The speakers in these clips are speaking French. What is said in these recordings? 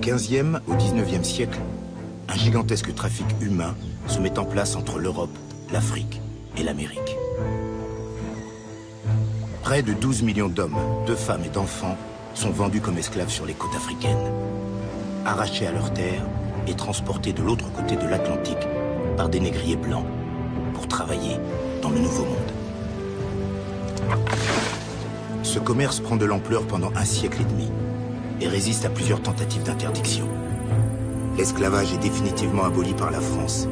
XVe au XIXe siècle, un gigantesque trafic humain se met en place entre l'Europe, l'Afrique et l'Amérique. Près de 12 millions d'hommes, de femmes et d'enfants sont vendus comme esclaves sur les côtes africaines, arrachés à leurs terres et transportés de l'autre côté de l'Atlantique par des négriers blancs pour travailler dans le Nouveau Monde. Ce commerce prend de l'ampleur pendant un siècle et demi et résiste à plusieurs tentatives d'interdiction. L'esclavage est définitivement aboli par la France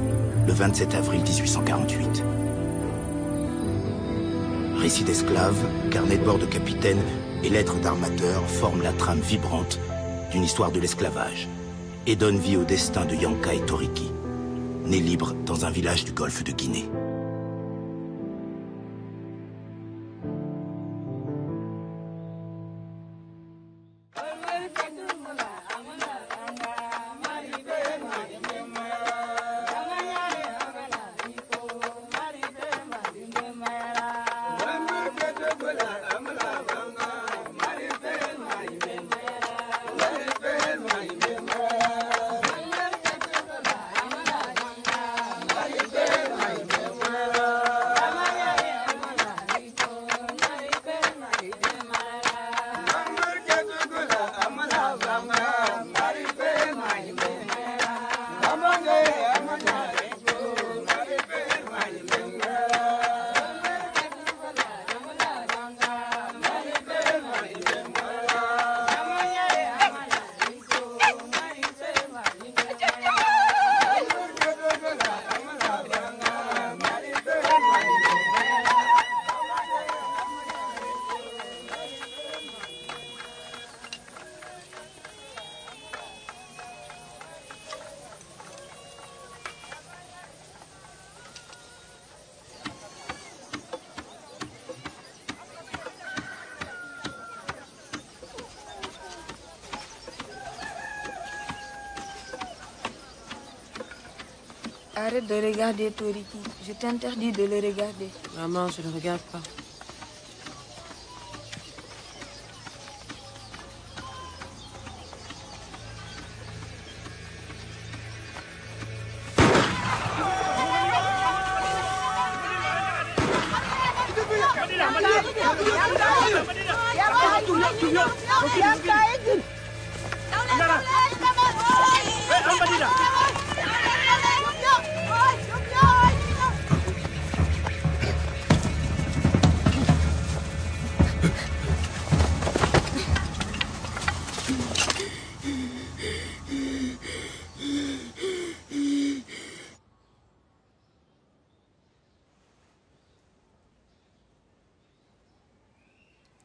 le 27 avril 1848. Récits d'esclaves, carnets de bord de capitaine et lettres d'armateurs forment la trame vibrante d'une histoire de l'esclavage et donnent vie au destin de Yanka et Toriki, nés libres dans un village du golfe de Guinée. Arrête de regarder Toriki. Je t'interdis de le regarder. Maman, je ne le regarde pas.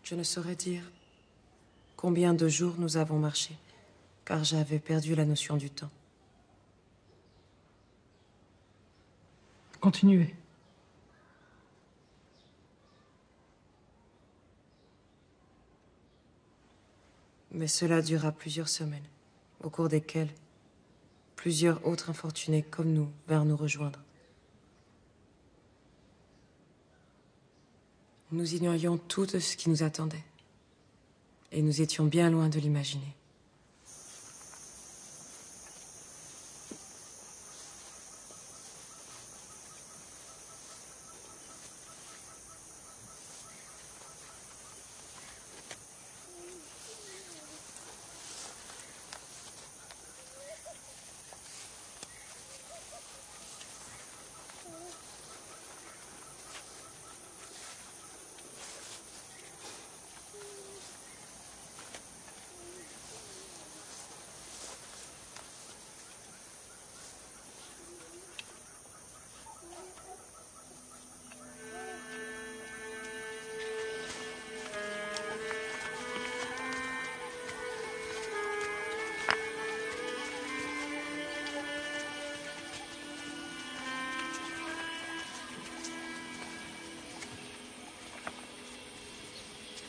Je ne saurais dire combien de jours nous avons marché, car j'avais perdu la notion du temps. Continuez. Mais cela dura plusieurs semaines, au cours desquelles plusieurs autres infortunés comme nous vinrent nous rejoindre. Nous ignorions tout de ce qui nous attendait. Et nous étions bien loin de l'imaginer.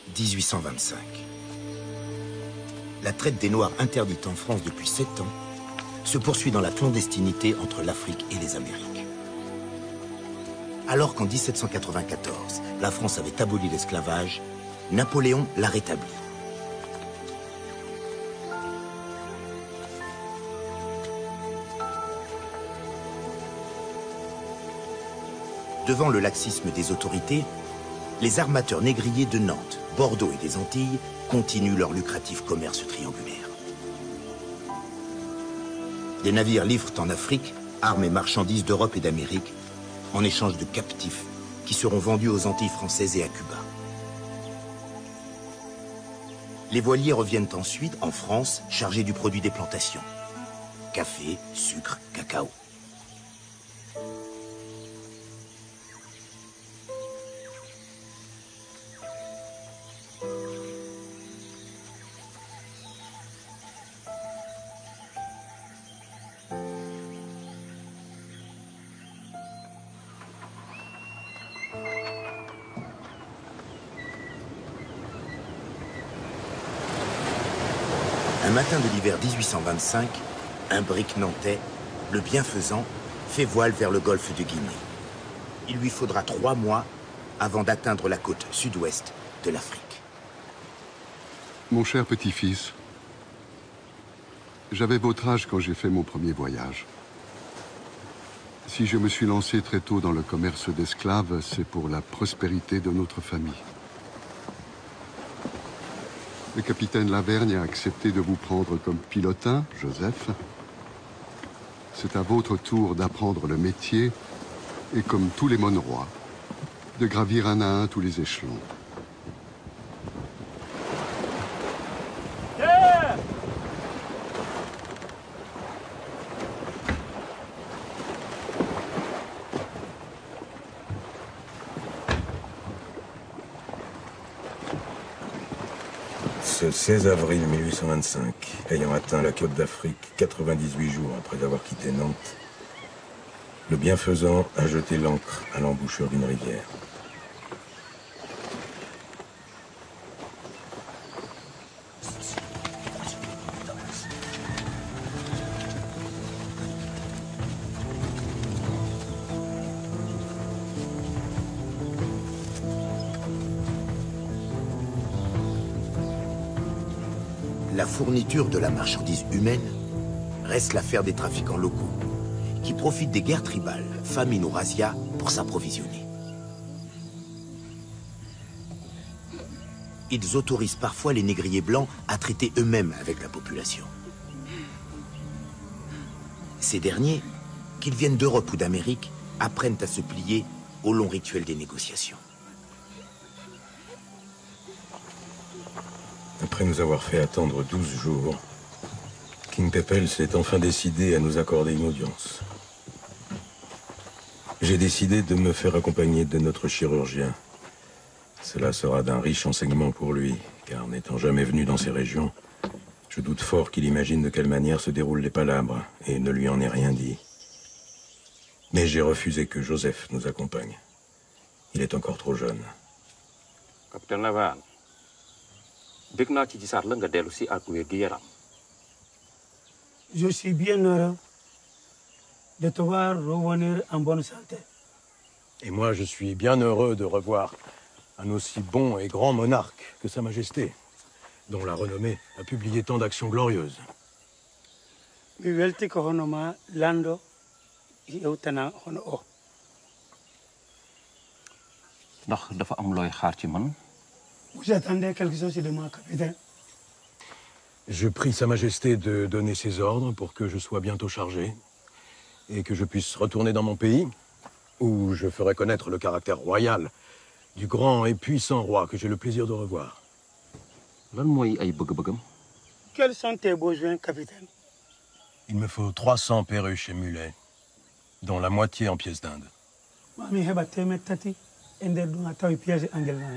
« 1825. La traite des Noirs interdite en France depuis 7 ans se poursuit dans la clandestinité entre l'Afrique et les Amériques. Alors qu'en 1794, la France avait aboli l'esclavage, Napoléon l'a rétabli. Devant le laxisme des autorités, les armateurs négriers de Nantes, Bordeaux et des Antilles continuent leur lucratif commerce triangulaire. Des navires livrent en Afrique armes et marchandises d'Europe et d'Amérique en échange de captifs qui seront vendus aux Antilles françaises et à Cuba. Les voiliers reviennent ensuite en France chargés du produit des plantations. Café, sucre, cacao. Un matin de l'hiver 1825, un brick nantais, le bienfaisant, fait voile vers le golfe de Guinée. Il lui faudra 3 mois avant d'atteindre la côte sud-ouest de l'Afrique. Mon cher petit-fils, j'avais votre âge quand j'ai fait mon premier voyage. Si je me suis lancé très tôt dans le commerce d'esclaves, c'est pour la prospérité de notre famille. Le capitaine Lavergne a accepté de vous prendre comme pilotin, Joseph. C'est à votre tour d'apprendre le métier et, comme tous les monorois, de gravir un à un tous les échelons. Ce 16 avril 1825, ayant atteint la côte d'Afrique 98 jours après avoir quitté Nantes, le bienfaisant a jeté l'ancre à l'embouchure d'une rivière. La fourniture de la marchandise humaine reste l'affaire des trafiquants locaux, qui profitent des guerres tribales, famine ou razzia, pour s'approvisionner. Ils autorisent parfois les négriers blancs à traiter eux-mêmes avec la population. Ces derniers, qu'ils viennent d'Europe ou d'Amérique, apprennent à se plier au long rituel des négociations. Après nous avoir fait attendre 12 jours, King Pepel s'est enfin décidé à nous accorder une audience. J'ai décidé de me faire accompagner de notre chirurgien. Cela sera d'un riche enseignement pour lui, car n'étant jamais venu dans ces régions, je doute fort qu'il imagine de quelle manière se déroulent les palabres, et ne lui en ai rien dit. Mais j'ai refusé que Joseph nous accompagne. Il est encore trop jeune. Capitaine Lavergne, je suis bien heureux de te voir revenir en bonne santé. Et moi, je suis bien heureux de revoir un aussi bon et grand monarque que Sa Majesté, dont la renommée a publié tant d'actions glorieuses. Mi welti ko hono ma lando yewtana hono o. ndax dafa am looy xaar ci man. Vous attendez quelque chose de moi, capitaine? Je prie Sa Majesté de donner ses ordres pour que je sois bientôt chargé et que je puisse retourner dans mon pays, où je ferai connaître le caractère royal du grand et puissant roi que j'ai le plaisir de revoir. lan mooy ay bëgg-bëggam. Quels sont tes besoins, capitaine? Il me faut 300 perruches et mulets, dont la moitié en pièces d'Inde. Mami heba temet tati e nder ɗum a tawi piège angel ma.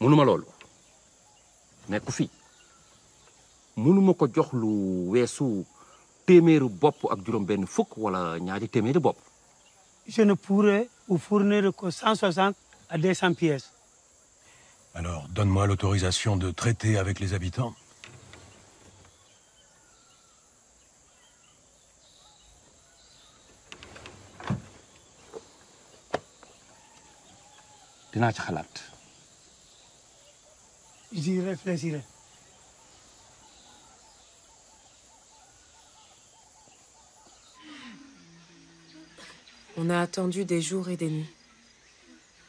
mënuma loolu nekku fi mënuma ko jox lu weesu téeméeru bopp ak juróom-benn fukk wala ñaari téeméeri bopp. Je ne pourrais vous fournir que 160 à 200 pièces. Alors, donne-moi l'autorisation de traiter avec les habitants. dinaa ci xalaat. J'y réfléchirai. On On a attendu des jours et des nuits.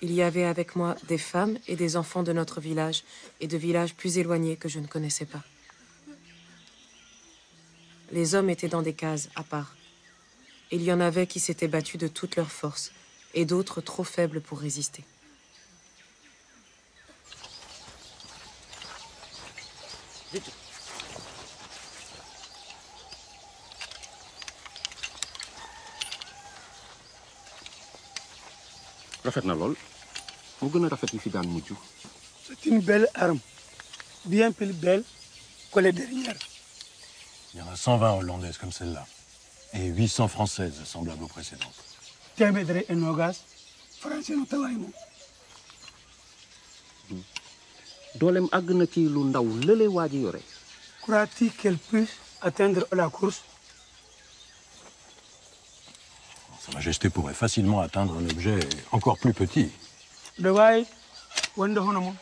Il y avait avec moi des femmes et des enfants de notre village et de villages plus éloignés que je ne connaissais pas. Les hommes étaient dans des cases à part. Il y en avait qui s'étaient battus de toute leur force et d'autres trop faibles pour résister. rafet na lool mu gën a rafet yi fi daan mujj. C'est une belle arme, bien plus belle que les dernières. Il y en a 120 hollandaises comme celle-là. Et 800 françaises semblables aux précédentes. Témédre et Nogas, français no tawaay moom. dooleem àgg na ci lu ndaw lële waa ji yore. Crois-tu qu'elle puisse atteindre la course? Sa Majesté pourrait facilement atteindre un objet encore plus petit. De waay wonde hono moom.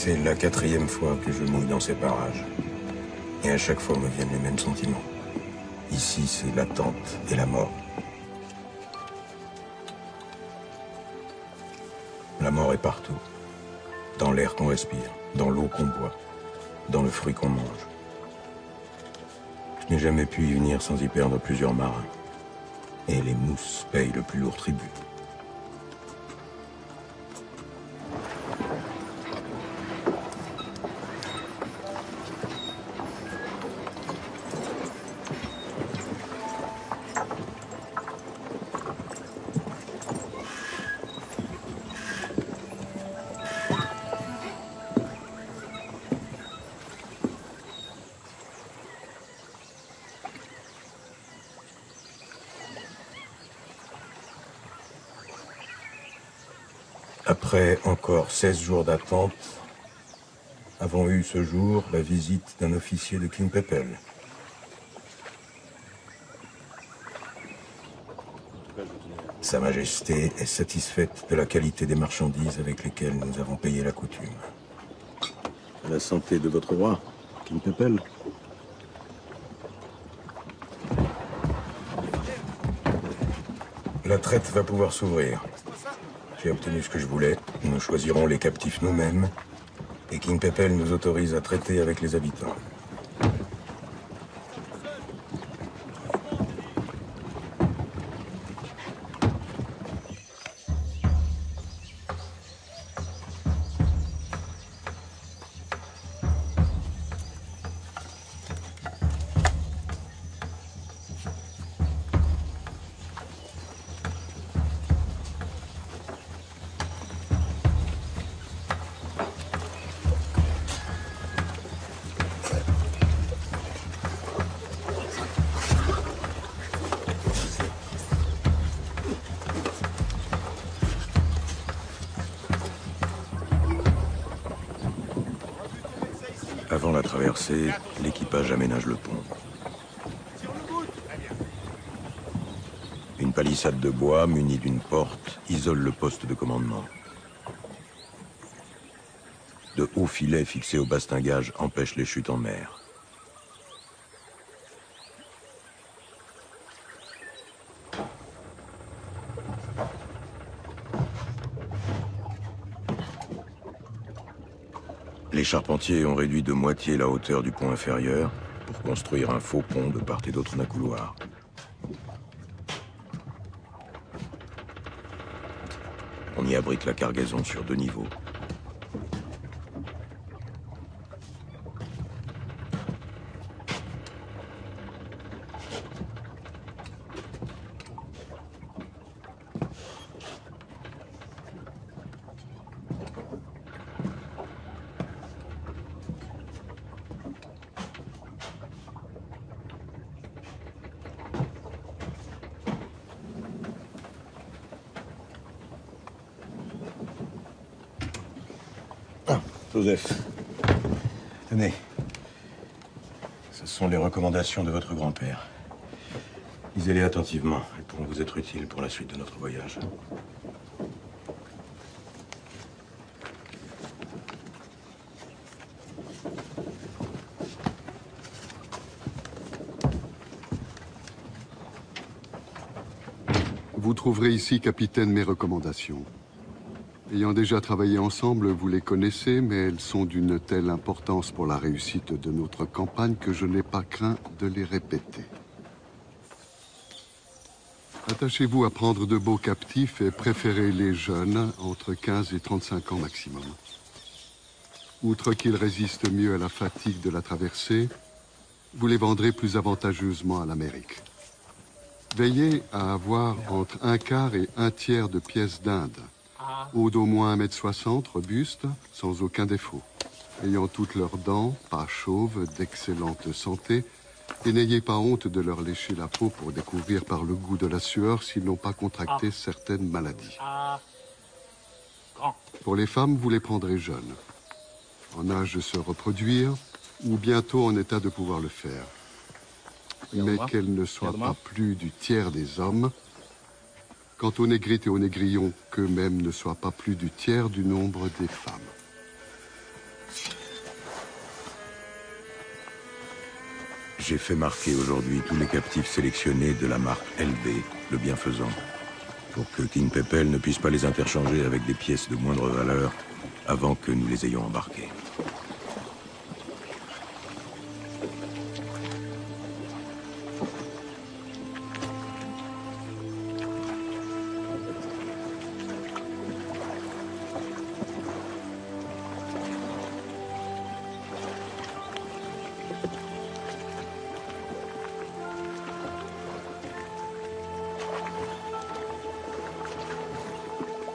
C'est la 4e fois que je mouille dans ces parages. Et à chaque fois me viennent les mêmes sentiments. Ici, c'est l'attente et la mort. La mort est partout. Dans l'air qu'on respire, dans l'eau qu'on boit, dans le fruit qu'on mange. Je n'ai jamais pu y venir sans y perdre plusieurs marins. Et les mousses payent le plus lourd tribut. Après encore 16 jours d'attente, avons eu ce jour la visite d'un officier de King Pepel. Sa Majesté est satisfaite de la qualité des marchandises avec lesquelles nous avons payé la coutume. À la santé de votre roi, King Pepel. La traite va pouvoir s'ouvrir. J'ai obtenu ce que je voulais. Nous choisirons les captifs nous-mêmes. Et King Pepel nous autorise à traiter avec les habitants. Avant la traversée, l'équipage aménage le pont. Une palissade de bois munie d'une porte isole le poste de commandement. De hauts filets fixés au bastingage empêchent les chutes en mer. Les charpentiers ont réduit de moitié la hauteur du pont inférieur pour construire un faux pont de part et d'autre d'un couloir. On y abrite la cargaison sur 2 niveaux. Joseph, tenez. Ce sont les recommandations de votre grand-père. Lisez-les attentivement. Elles pourront vous être utiles pour la suite de notre voyage. Vous trouverez ici, capitaine, mes recommandations. Ayant déjà travaillé ensemble, vous les connaissez, mais elles sont d'une telle importance pour la réussite de notre campagne que je n'ai pas craint de les répéter. Attachez-vous à prendre de beaux captifs et préférez les jeunes, entre 15 et 35 ans maximum. Outre qu'ils résistent mieux à la fatigue de la traversée, vous les vendrez plus avantageusement à l'Amérique. Veillez à avoir entre 1/4 et 1/3 de pièces d'Inde, haut d'au moins 1,60 m, robuste, sans aucun défaut, ayant toutes leurs dents, pas chauves, d'excellente santé, et n'ayez pas honte de leur lécher la peau pour découvrir par le goût de la sueur s'ils n'ont pas contracté certaines maladies. Pour les femmes, vous les prendrez jeunes, en âge de se reproduire, ou bientôt en état de pouvoir le faire. Mais qu'elles ne soient pas plus du tiers des hommes. Quant aux négrites et aux négrillons, qu'eux-mêmes ne soient pas plus du tiers du nombre des femmes. J'ai fait marquer aujourd'hui tous les captifs sélectionnés de la marque LB, le bienfaisant, pour que King Pepel ne puisse pas les interchanger avec des pièces de moindre valeur avant que nous les ayons embarqués.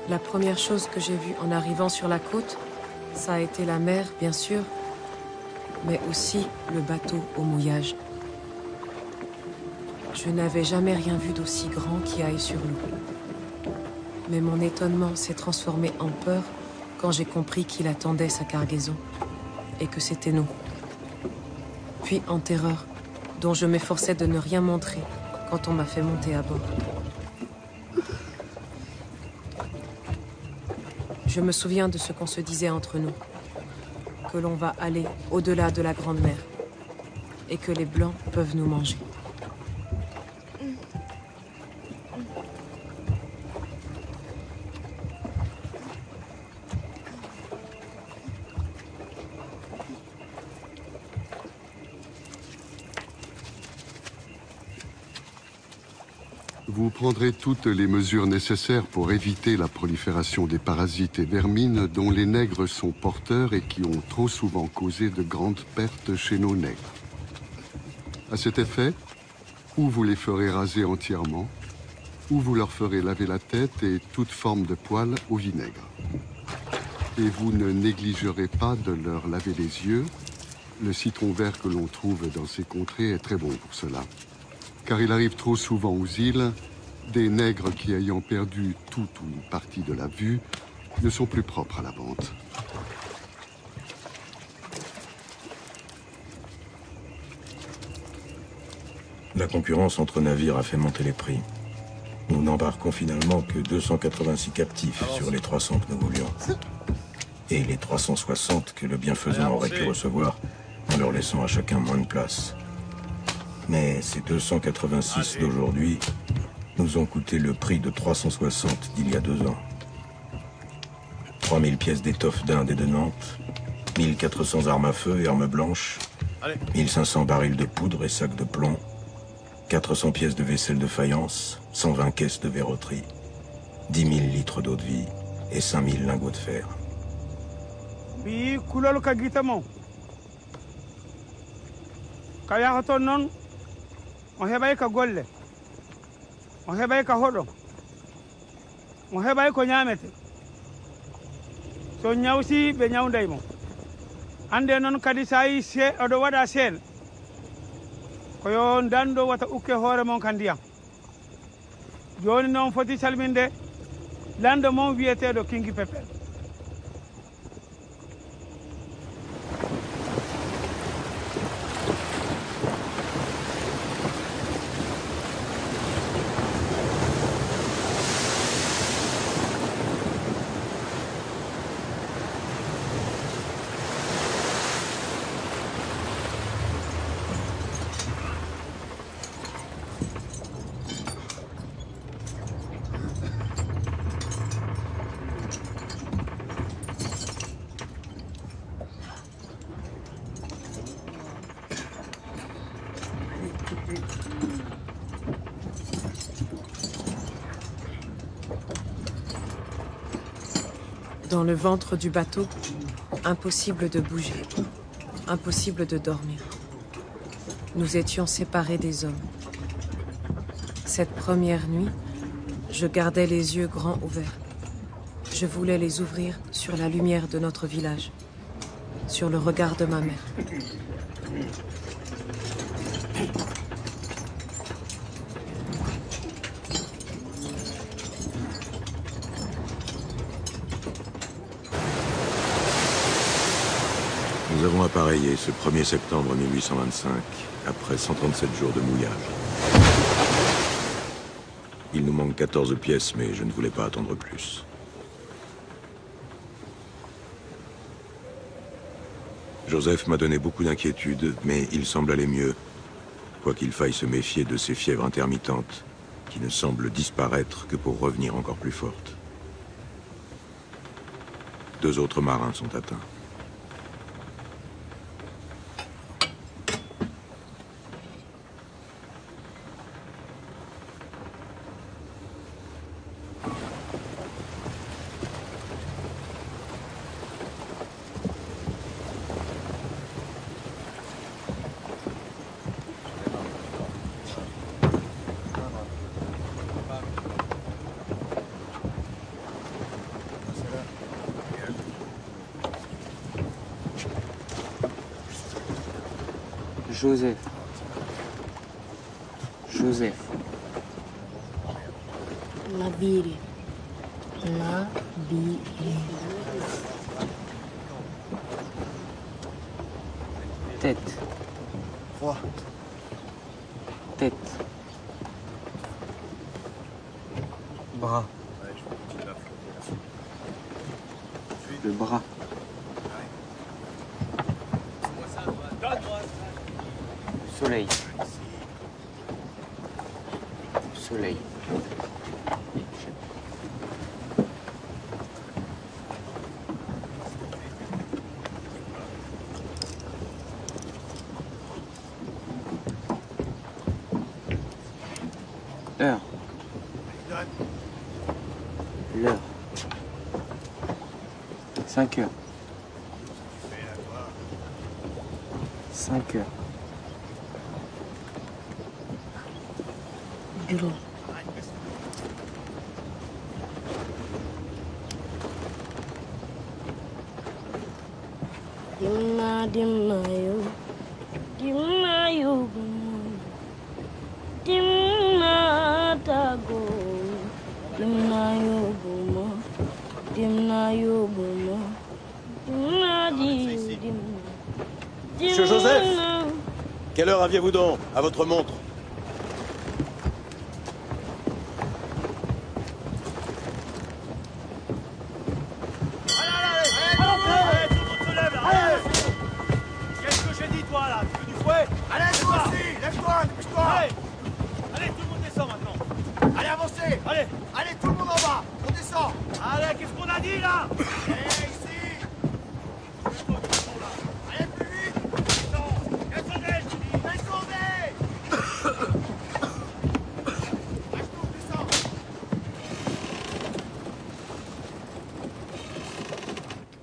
La première chose que j'ai vue en arrivant sur la côte, ça a été la mer, bien sûr, mais aussi le bateau au mouillage. Je n'avais jamais rien vu d'aussi grand qui aille sur l'eau. Mais mon étonnement s'est transformé en peur quand j'ai compris qu'il attendait sa cargaison et que c'était nous. Puis en terreur, dont je m'efforçais de ne rien montrer quand on m'a fait monter à bord. Je me souviens de ce qu'on se disait entre nous, que l'on va aller au-delà de la Grande Mer et que les Blancs peuvent nous manger. Vous prendrez toutes les mesures nécessaires pour éviter la prolifération des parasites et vermines dont les nègres sont porteurs et qui ont trop souvent causé de grandes pertes chez nos nègres. À cet effet, ou vous les ferez raser entièrement, ou vous leur ferez laver la tête et toute forme de poils au vinaigre. Et vous ne négligerez pas de leur laver les yeux. Le citron vert que l'on trouve dans ces contrées est très bon pour cela. Car il arrive trop souvent aux îles, des nègres qui, ayant perdu toute ou une partie de la vue, ne sont plus propres à la vente. La concurrence entre navires a fait monter les prix. Nous n'embarquons finalement que 286 captifs sur les 300 que nous voulions. Et les 360 que le bienfaisant aurait pu recevoir en leur laissant à chacun moins de place. Mais ces 286 d'aujourd'hui nous ont coûté le prix de 360 d'il y a 2 ans. 3000 pièces d'étoffe d'Inde et de Nantes, 1400 armes à feu et armes blanches, 1500 barils de poudre et sacs de plomb, 400 pièces de vaisselle de faïence, 120 caisses de verroterie, 10 000 litres d'eau de vie et 5000 lingots de fer. On heɓay ka golle on heɓay ka hoɗo on heɓay ko ñamete so ñawsi ɓe ñawdaymo hande noon kadi sa yi oɗo waɗa seen ko yo dando wata ukke hoore mon ka ndiyam joni noon foti salminde lando mon wiyeteɗo King Pepel Dans le ventre du bateau, impossible de bouger, impossible de dormir. Nous étions séparés des hommes. Cette première nuit, je gardais les yeux grands ouverts. Je voulais les ouvrir sur la lumière de notre village, sur le regard de ma mère. Nous avons appareillé ce 1er septembre 1825, après 137 jours de mouillage. Il nous manque 14 pièces, mais je ne voulais pas attendre plus. Joseph m'a donné beaucoup d'inquiétudes, mais il semble aller mieux, quoiqu'il faille se méfier de ces fièvres intermittentes, qui ne semblent disparaître que pour revenir encore plus fortes. 2 autres marins sont atteints. Joseph. Joseph. Nabiri. Nabiri. Tête. Roi. Tête. Bras. Le bras. Soleil. Soleil. Heure. L'heure. 5 heures. 5 heures. Bureau. Dimna yo. Dimna yo. Dimna tago. Dimna yo buma. Dimna yo buma. Dimna di. Monsieur Joseph, quelle heure aviez-vous donc, à votre montre?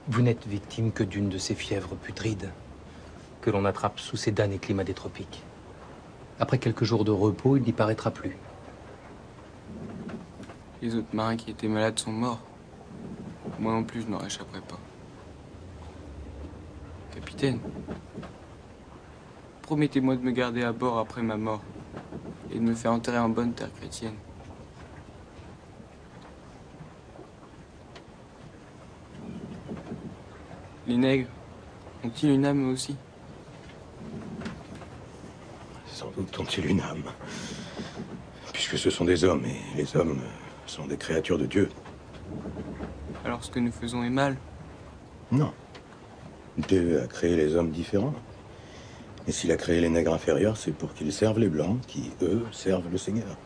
Vous n'êtes victime que d'une de ces fièvres putrides que l'on attrape sous ces damnés climats des tropiques. Après quelques jours de repos, il n'y paraîtra plus. Les autres marins qui étaient malades sont morts. Moi non plus, je n'en réchapperai pas. Capitaine, promettez-moi de me garder à bord après ma mort et de me faire enterrer en bonne terre chrétienne. Les nègres ont-ils une âme eux aussi? Sans doute ont-ils une âme. Puisque ce sont des hommes, et les hommes sont des créatures de Dieu. Alors ce que nous faisons est mal? Non. Dieu a créé les hommes différents. Et s'il a créé les nègres inférieurs, c'est pour qu'ils servent les blancs, qui, eux, servent le Seigneur.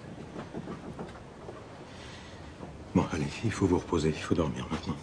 Bon, allez, il faut vous reposer, il faut dormir maintenant.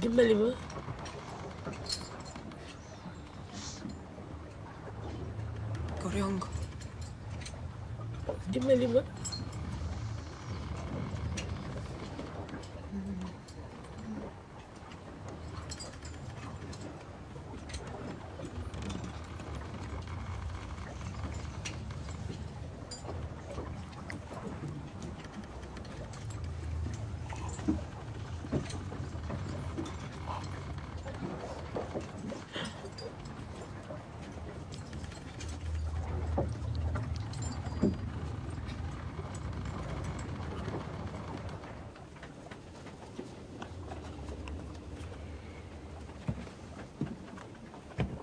dimbali ma Koryongo. dimbali ma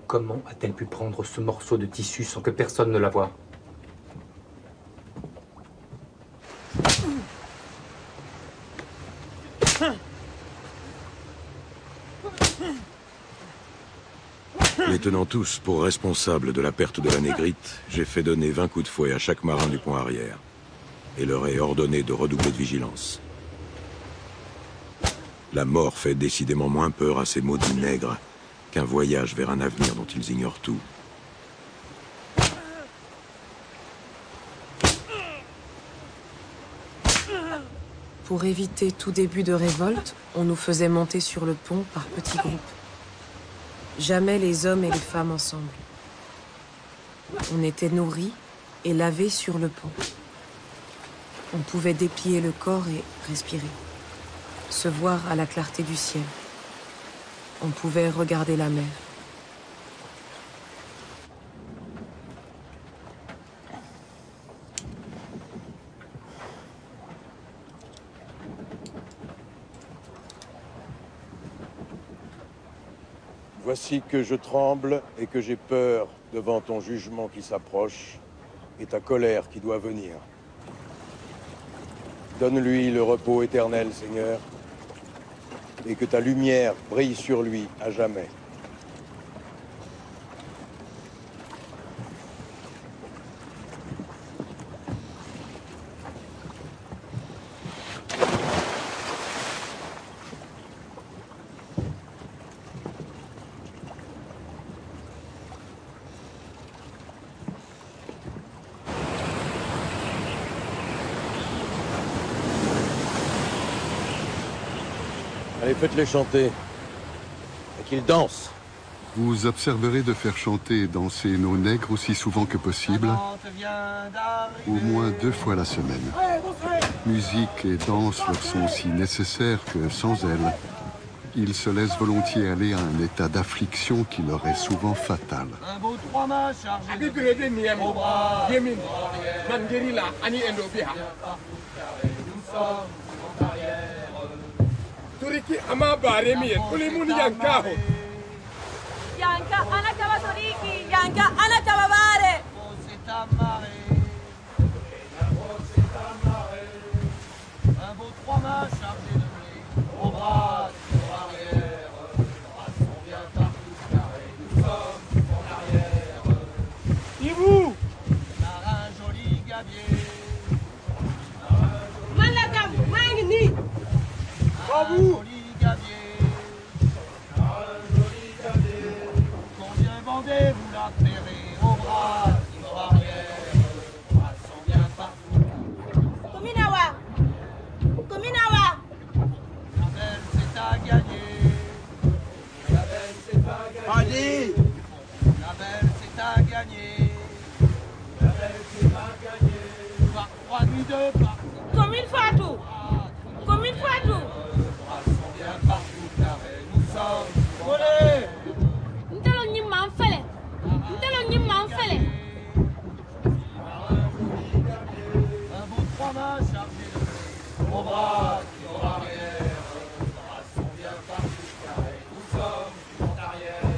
Comment a-t-elle pu prendre ce morceau de tissu sans que personne ne la voie? Les tenant tous pour responsables de la perte de la Négrite, j'ai fait donner 20 coups de fouet à chaque marin du pont arrière et leur ai ordonné de redoubler de vigilance. La mort fait décidément moins peur à ces maudits nègres qu'un voyage vers un avenir dont ils ignorent tout. Pour éviter tout début de révolte, on nous faisait monter sur le pont par petits groupes. Jamais les hommes et les femmes ensemble. On était nourris et lavés sur le pont. On pouvait déplier le corps et respirer. Se voir à la clarté du ciel. On pouvait regarder la mer. Voici que je tremble et que j'ai peur devant ton jugement qui s'approche et ta colère qui doit venir. Donne-lui le repos éternel, Seigneur, et que ta lumière brille sur lui à jamais. Allez, faites-les chanter. Et qu'ils dansent. Vous observerez de faire chanter et danser nos nègres aussi souvent que possible, au moins 2 fois la semaine. Musique et danse leur sont si nécessaires que, sans elles, ils se laissent volontiers aller à un état d'affliction qui leur est souvent fatal. Un beau 3 mâts chargé de au bras, Turiki ama baremi en kulimuni yankaho. Yanka anataba Turiki, Yanka anataba bare. C'est amarré. Un beau 3 mâts chargé de blé au bras, sur arrière. Les bras sont bien partout carrés. Nous sommes en arrière. Ibu! Marin joli gabier. Malakam, mangini. Bravo! Joli gabier. Combien vendez-vous la ferrée au bras, sur arrière. Les bras sont bien partout. Kominawa. Kominawa. La belle c'est à gagner. La belle c'est à gagner. Allez! La belle c'est à gagner. La belle c'est à gagner. Par 3 nuits de partie. Commune Fatou. Commune Fatou. Bien partout carré, nous sommes volés. Ntelo ni manfele. Ntelo ni manfele. Un beau 3 mâts chargé de blé au bras, sur arrière. Les bras sont bien partout carrés, nous sommes en arrière.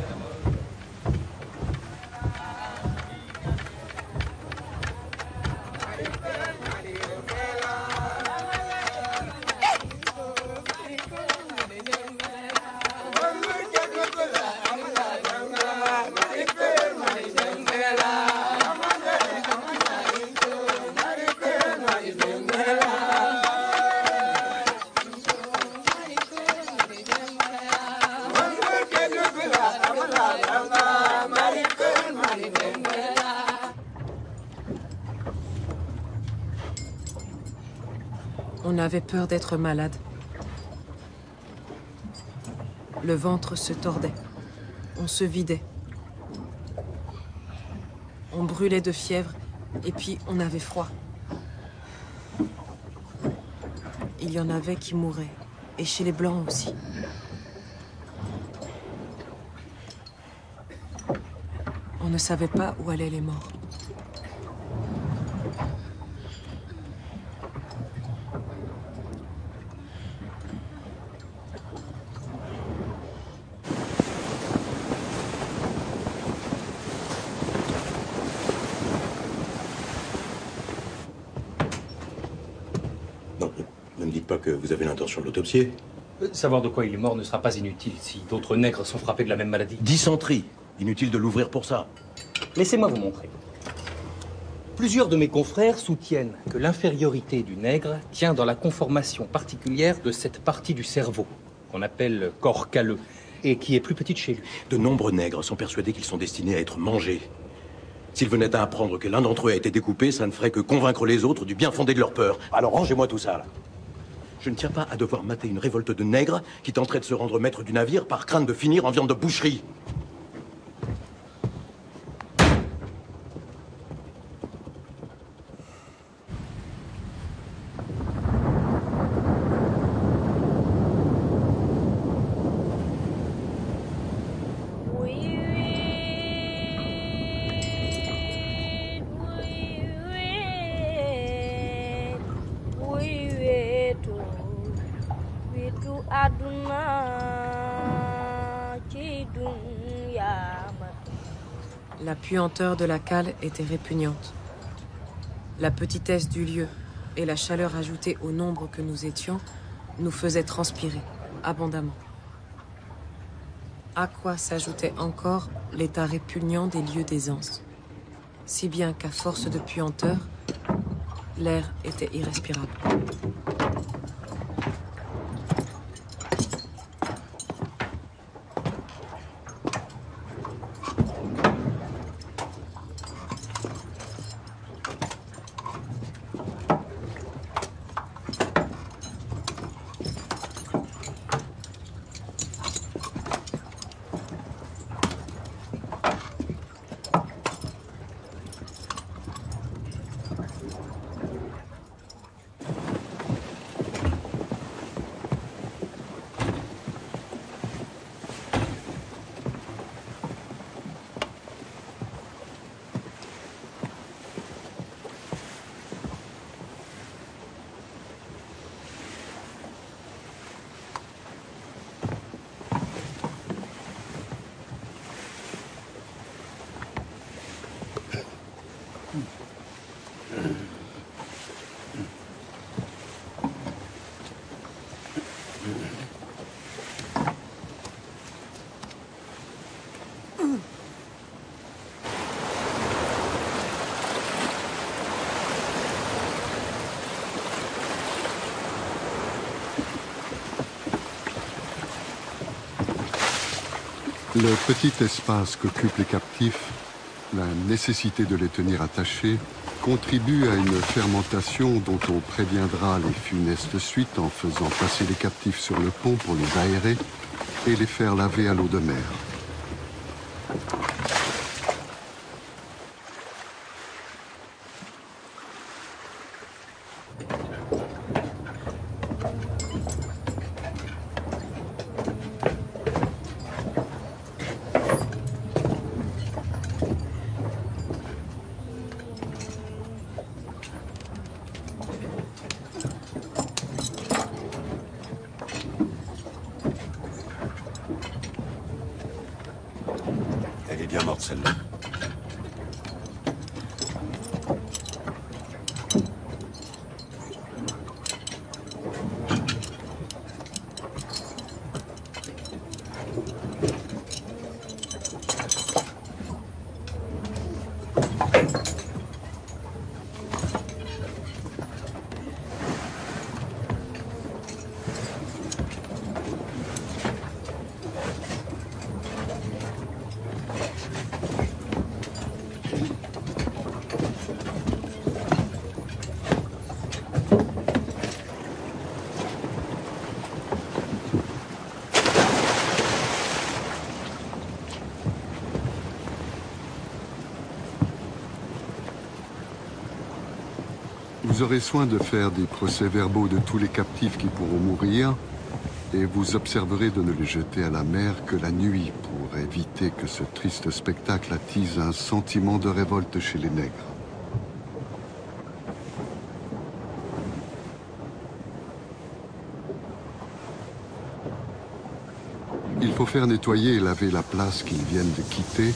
On avait peur d'être malade. Le ventre se tordait. On se vidait. On brûlait de fièvre et puis on avait froid. Il y en avait qui mouraient. Et chez les Blancs aussi. On ne savait pas où allaient les morts. Non, ne me dites pas que vous avez l'intention de l'autopsier. Savoir de quoi il est mort ne sera pas inutile si d'autres nègres sont frappés de la même maladie. Dysenterie. Inutile de l'ouvrir pour ça. Laissez-moi vous montrer. Plusieurs de mes confrères soutiennent que l'infériorité du nègre tient dans la conformation particulière de cette partie du cerveau, qu'on appelle corps calleux, et qui est plus petite chez lui. De nombreux nègres sont persuadés qu'ils sont destinés à être mangés. S'ils venaient à apprendre que l'un d'entre eux a été découpé, ça ne ferait que convaincre les autres du bien fondé de leur peur. Alors rangez-moi tout ça, là. Je ne tiens pas à devoir mater une révolte de nègres qui tenterait de se rendre maître du navire par crainte de finir en viande de boucherie. La puanteur de la cale était répugnante. La petitesse du lieu et la chaleur ajoutée au nombre que nous étions nous faisaient transpirer abondamment. À quoi s'ajoutait encore l'état répugnant des lieux d'aisance, si bien qu'à force de puanteur, l'air était irrespirable. Le petit espace qu'occupent les captifs, la nécessité de les tenir attachés, contribue à une fermentation dont on préviendra les funestes suites en faisant passer les captifs sur le pont pour les aérer et les faire laver à l'eau de mer. Elle est bien morte, celle-là. Vous aurez soin de faire des procès-verbaux de tous les captifs qui pourront mourir, et vous observerez de ne les jeter à la mer que la nuit pour éviter que ce triste spectacle attise un sentiment de révolte chez les nègres. Il faut faire nettoyer et laver la place qu'ils viennent de quitter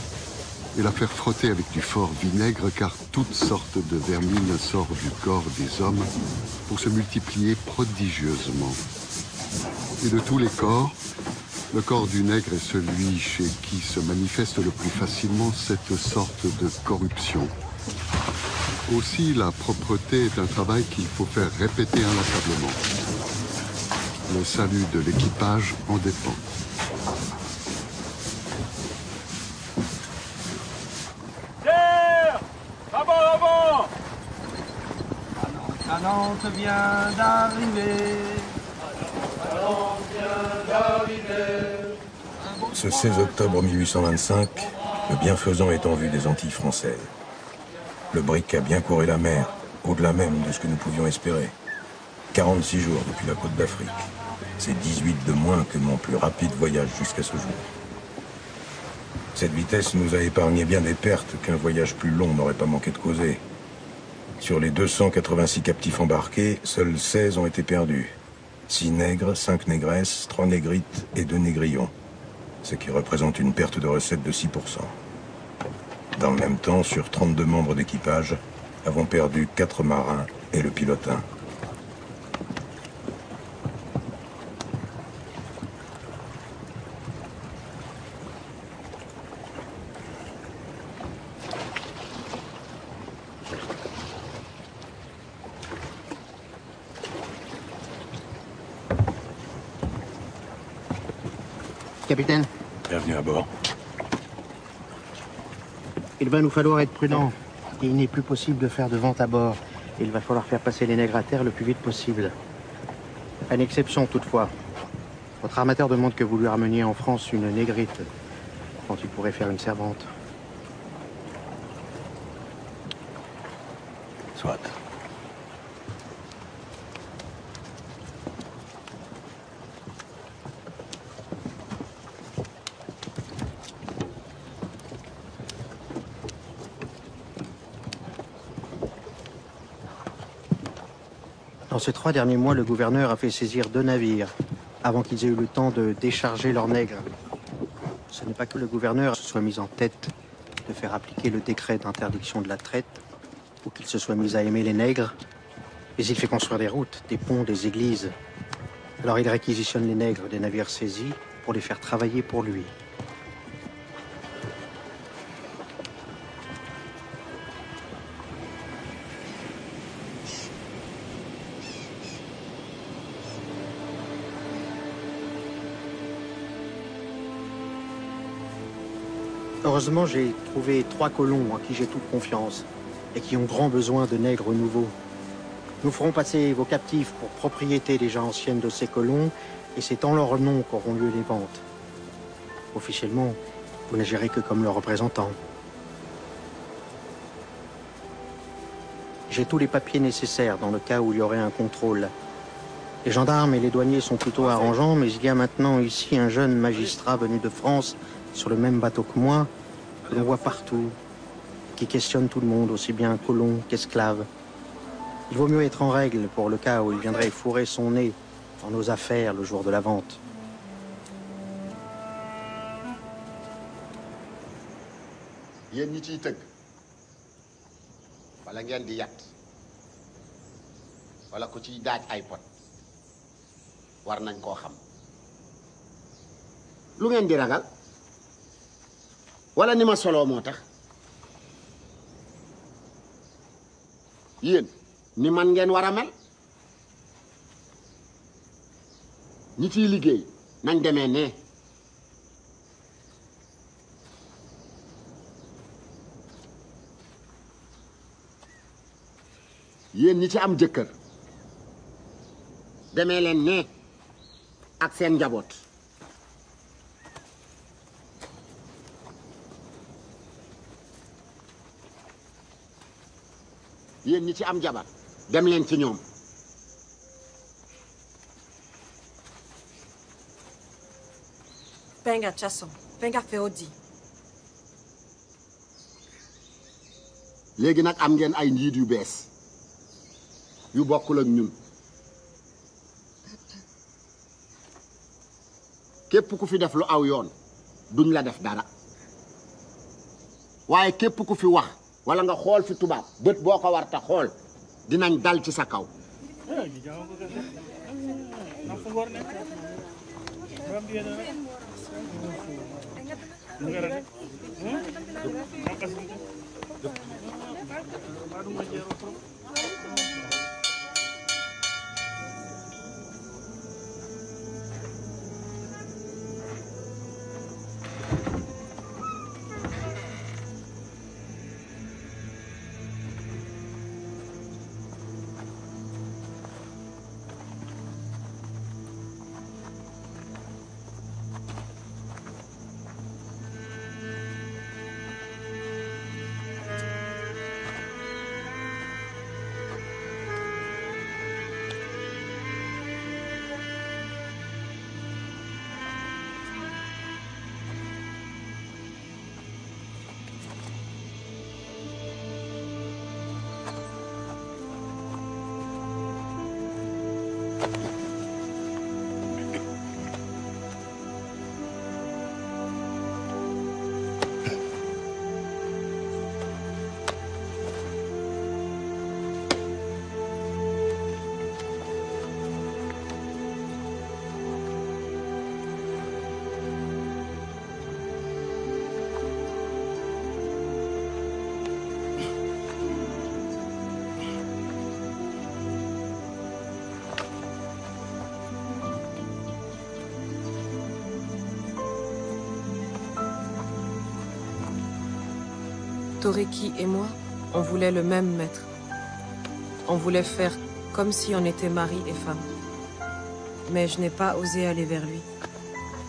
et la faire frotter avec du fort vinaigre car toutes sortes de vermines sortent du corps des hommes pour se multiplier prodigieusement. Et de tous les corps, le corps du nègre est celui chez qui se manifeste le plus facilement cette sorte de corruption. Aussi, la propreté est un travail qu'il faut faire répéter inlassablement. Le salut de l'équipage en dépend. Talente vient d'arriver. Ce 16 octobre 1825, le bienfaisant est en vue des Antilles françaises. Le brick a bien couru la mer, au-delà même de ce que nous pouvions espérer. 46 jours depuis la côte d'Afrique. C'est 18 de moins que mon plus rapide voyage jusqu'à ce jour. Cette vitesse nous a épargné bien des pertes qu'un voyage plus long n'aurait pas manqué de causer. Sur les 286 captifs embarqués, seuls 16 ont été perdus. 6 nègres, 5 négresses, 3 négrites et 2 négrillons. Ce qui représente une perte de recettes de 6%. Dans le même temps, sur 32 membres d'équipage, avons perdu 4 marins et le pilotin. Capitaine. Bienvenue à bord. Il va nous falloir être prudents. Il n'est plus possible de faire de vente à bord. Il va falloir faire passer les nègres à terre le plus vite possible. À une exception toutefois. Votre armateur demande que vous lui rameniez en France une négrite, quand il pourrait faire une servante. Soit. Dans ces 3 derniers mois, le gouverneur a fait saisir 2 navires, avant qu'ils aient eu le temps de décharger leurs nègres. Ce n'est pas que le gouverneur se soit mis en tête de faire appliquer le décret d'interdiction de la traite, ou qu'il se soit mis à aimer les nègres, mais il fait construire des routes, des ponts, des églises. Alors il réquisitionne les nègres des navires saisis pour les faire travailler pour lui. Heureusement, j'ai trouvé 3 colons en qui j'ai toute confiance et qui ont grand besoin de nègres nouveaux. Nous ferons passer vos captifs pour propriété déjà ancienne de ces colons et c'est en leur nom qu'auront lieu les ventes. Officiellement, vous n'agirez que comme leurs représentants. J'ai tous les papiers nécessaires dans le cas où il y aurait un contrôle. Les gendarmes et les douaniers sont plutôt arrangeants, mais il y a maintenant ici un jeune magistrat venu de France sur le même bateau que moi, que l'on voit partout, qui questionne tout le monde, aussi bien colons qu'esclaves. Il vaut mieux être en règle pour le cas où il viendrait fourrer son nez dans nos affaires le jour de la vente. yéen ñi ciy tëgg wala ngeen di yat wala ku ciy daaj ay pot war nañ koo xam lu ngeen di ragal wala ni ma soloo moo tax yéen ni man ngeen war a mel ñi ciy liggéey nañ demee ne yéen ñi ci am jëkkër demee leen ne ak seen njaboot yéen ñi ci am jabar dem leen ci ñoom. Penga Chason, Penga Feodi. léegi nag am ngeen ay njiit yu bees yu bokkul ak ñun képp ku fi def lu aw yoon duñ la def dara waaye képp ku fi wax wala nga xool fi tubaab bët boo ko war ta xool dinañ dal ci sa kaw. Toreki et moi, on voulait le même maître. On voulait faire comme si on était mari et femme. Mais je n'ai pas osé aller vers lui.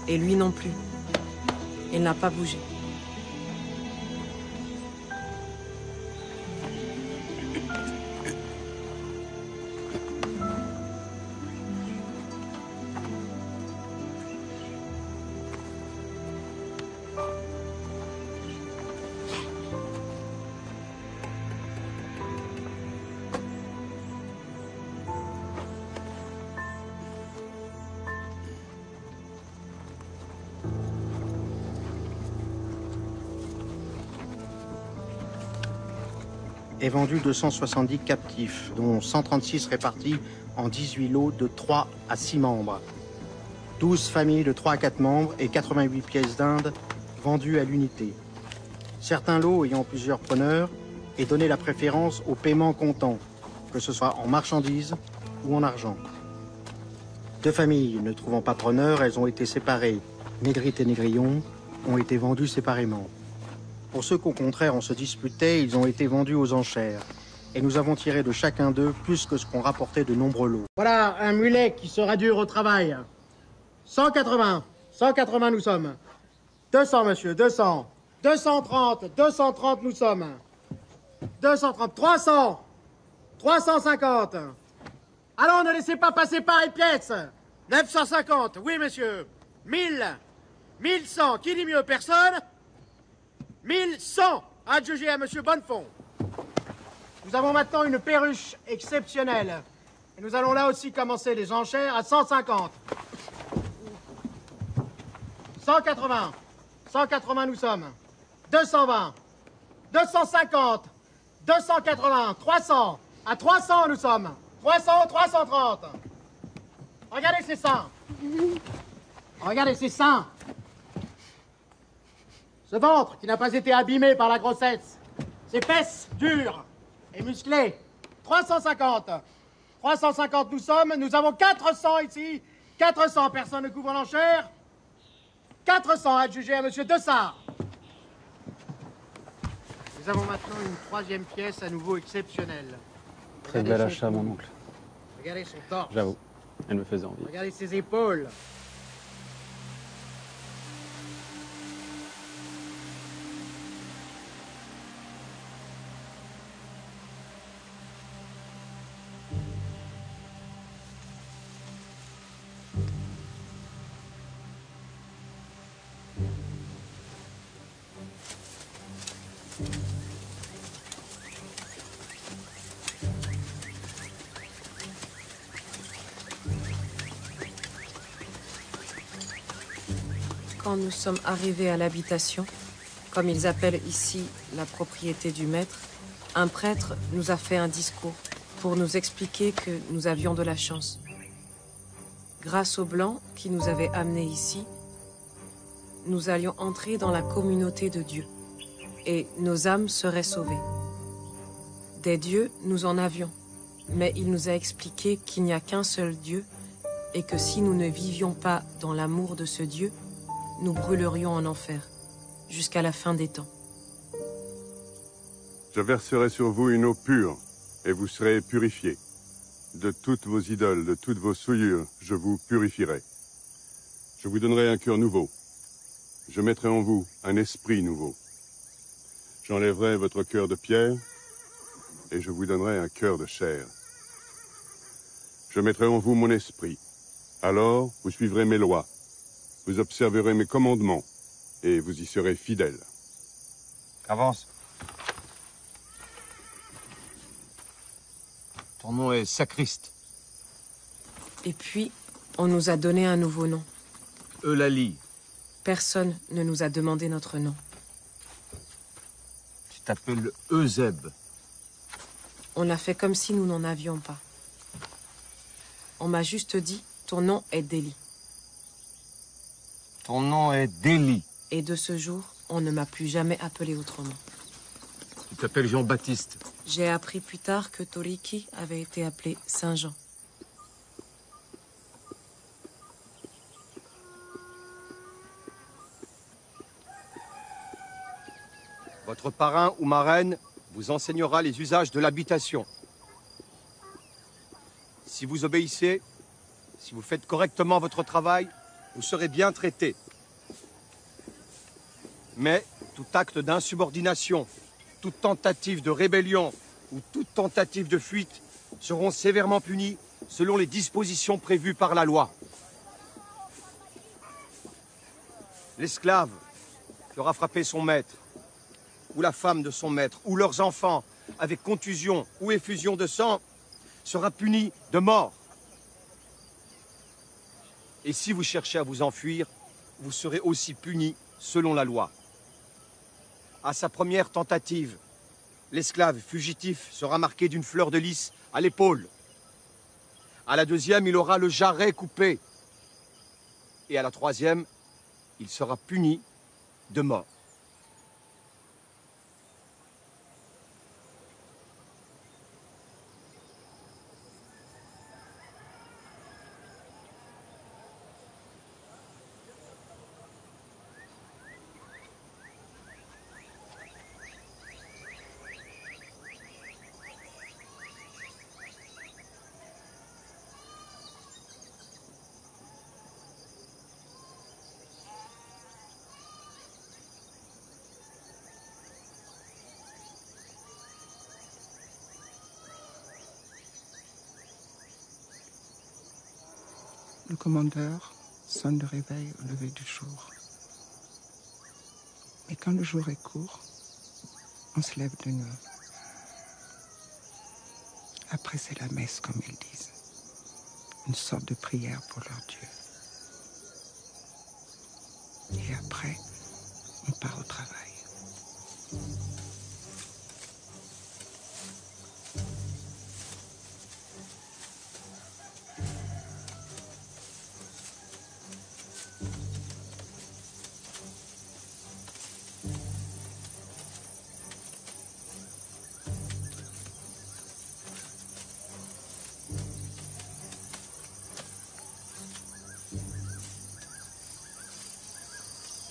Et lui non plus. Il n'a pas bougé. Est vendu 270 captifs, dont 136 répartis en 18 lots de 3 à 6 membres. 12 familles de 3 à 4 membres et 88 pièces d'Inde vendues à l'unité. Certains lots ayant plusieurs preneurs et donné la préférence au paiement comptant, que ce soit en marchandises ou en argent. 2 familles ne trouvant pas preneur, elles ont été séparées. Négrite et Négrillon ont été vendus séparément. Pour ceux qu'au contraire on se disputait, ils ont été vendus aux enchères. Et nous avons tiré de chacun d'eux plus que ce qu'ont rapporté de nombreux lots. Voilà un mulet qui sera dur au travail. 180. 180 nous sommes. 200, monsieur, 200. 230. 230 nous sommes. 230. 300. 350. Allons, ne laissez pas passer pareille pièce. 950. Oui, monsieur. 1000. 1100. Qui dit mieux? Personne? 1100, adjugé à monsieur Bonnefond. Nous avons maintenant une perruche exceptionnelle. Et nous allons là aussi commencer les enchères à 150. 180. 180 nous sommes. 220. 250. 280. 300. À 300 nous sommes. 300, 330. Regardez ces seins. Regardez ces seins. Ce ventre qui n'a pas été abîmé par la grossesse. Ces fesses dures et musclées. 350. 350 nous sommes. Nous avons 400 ici. 400 personnes ne couvrent l'enchère. 400 adjugés à monsieur Dessart. Nous avons maintenant une troisième pièce à nouveau exceptionnelle. Très bel achat, mon oncle. Regardez son torse. J'avoue, elle me faisait envie. Regardez ses épaules. Quand nous sommes arrivés à l'habitation, comme ils appellent ici la propriété du maître, un prêtre nous a fait un discours pour nous expliquer que nous avions de la chance. Grâce aux Blancs qui nous avaient amenés ici, nous allions entrer dans la communauté de Dieu et nos âmes seraient sauvées. Des dieux, nous en avions, mais il nous a expliqué qu'il n'y a qu'un seul Dieu et que si nous ne vivions pas dans l'amour de ce Dieu, nous brûlerions en enfer, jusqu'à la fin des temps. Je verserai sur vous une eau pure, et vous serez purifiés. De toutes vos idoles, de toutes vos souillures, je vous purifierai. Je vous donnerai un cœur nouveau. Je mettrai en vous un esprit nouveau. J'enlèverai votre cœur de pierre, et je vous donnerai un cœur de chair. Je mettrai en vous mon esprit. Alors, vous suivrez mes lois. Vous observerez mes commandements, et vous y serez fidèles. Avance. Ton nom est Sacriste. Et puis, on nous a donné un nouveau nom. Eulalie. Personne ne nous a demandé notre nom. Tu t'appelles Euseb. On a fait comme si nous n'en avions pas. On m'a juste dit, ton nom est Délie. Ton nom est Délie. Et de ce jour, on ne m'a plus jamais appelé autrement. Tu t'appelles Jean-Baptiste. J'ai appris plus tard que Toriki avait été appelé Saint Jean. Votre parrain ou marraine vous enseignera les usages de l'habitation. Si vous obéissez, si vous faites correctement votre travail, vous serez bien traité. Mais tout acte d'insubordination, toute tentative de rébellion ou toute tentative de fuite seront sévèrement punis selon les dispositions prévues par la loi. L'esclave qui aura frappé son maître, ou la femme de son maître, ou leurs enfants, avec contusion ou effusion de sang, sera puni de mort. Et si vous cherchez à vous enfuir, vous serez aussi puni selon la loi. À sa première tentative, l'esclave fugitif sera marqué d'une fleur de lys à l'épaule. À la deuxième, il aura le jarret coupé. Et à la troisième, il sera puni de mort. Le commandeur sonne le réveil au lever du jour. Mais quand le jour est court, on se lève de nuit. Après, c'est la messe, comme ils disent. Une sorte de prière pour leur Dieu. Et après, on part au travail.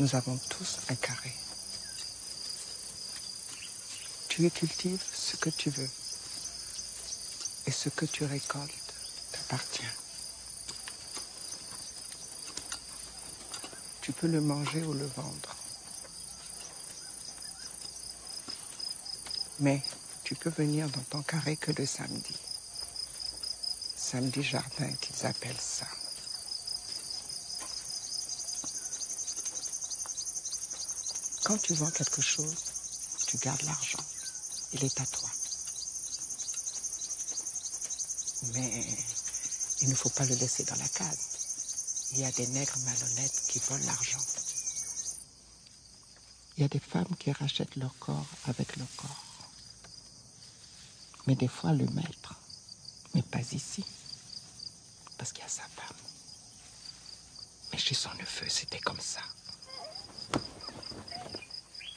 Nous avons tous un carré. Tu y cultives ce que tu veux. Et ce que tu récoltes t'appartient. Tu peux le manger ou le vendre. Mais tu peux venir dans ton carré que le samedi. Samedi jardin qu'ils appellent ça. Quand tu vends quelque chose, tu gardes l'argent. Il est à toi. Mais il ne faut pas le laisser dans la case. Il y a des nègres malhonnêtes qui volent l'argent. Il y a des femmes qui rachètent leur corps avec leur corps. Mais des fois, le maître, mais pas ici, parce qu'il y a sa femme. Mais chez son neveu, c'était comme ça.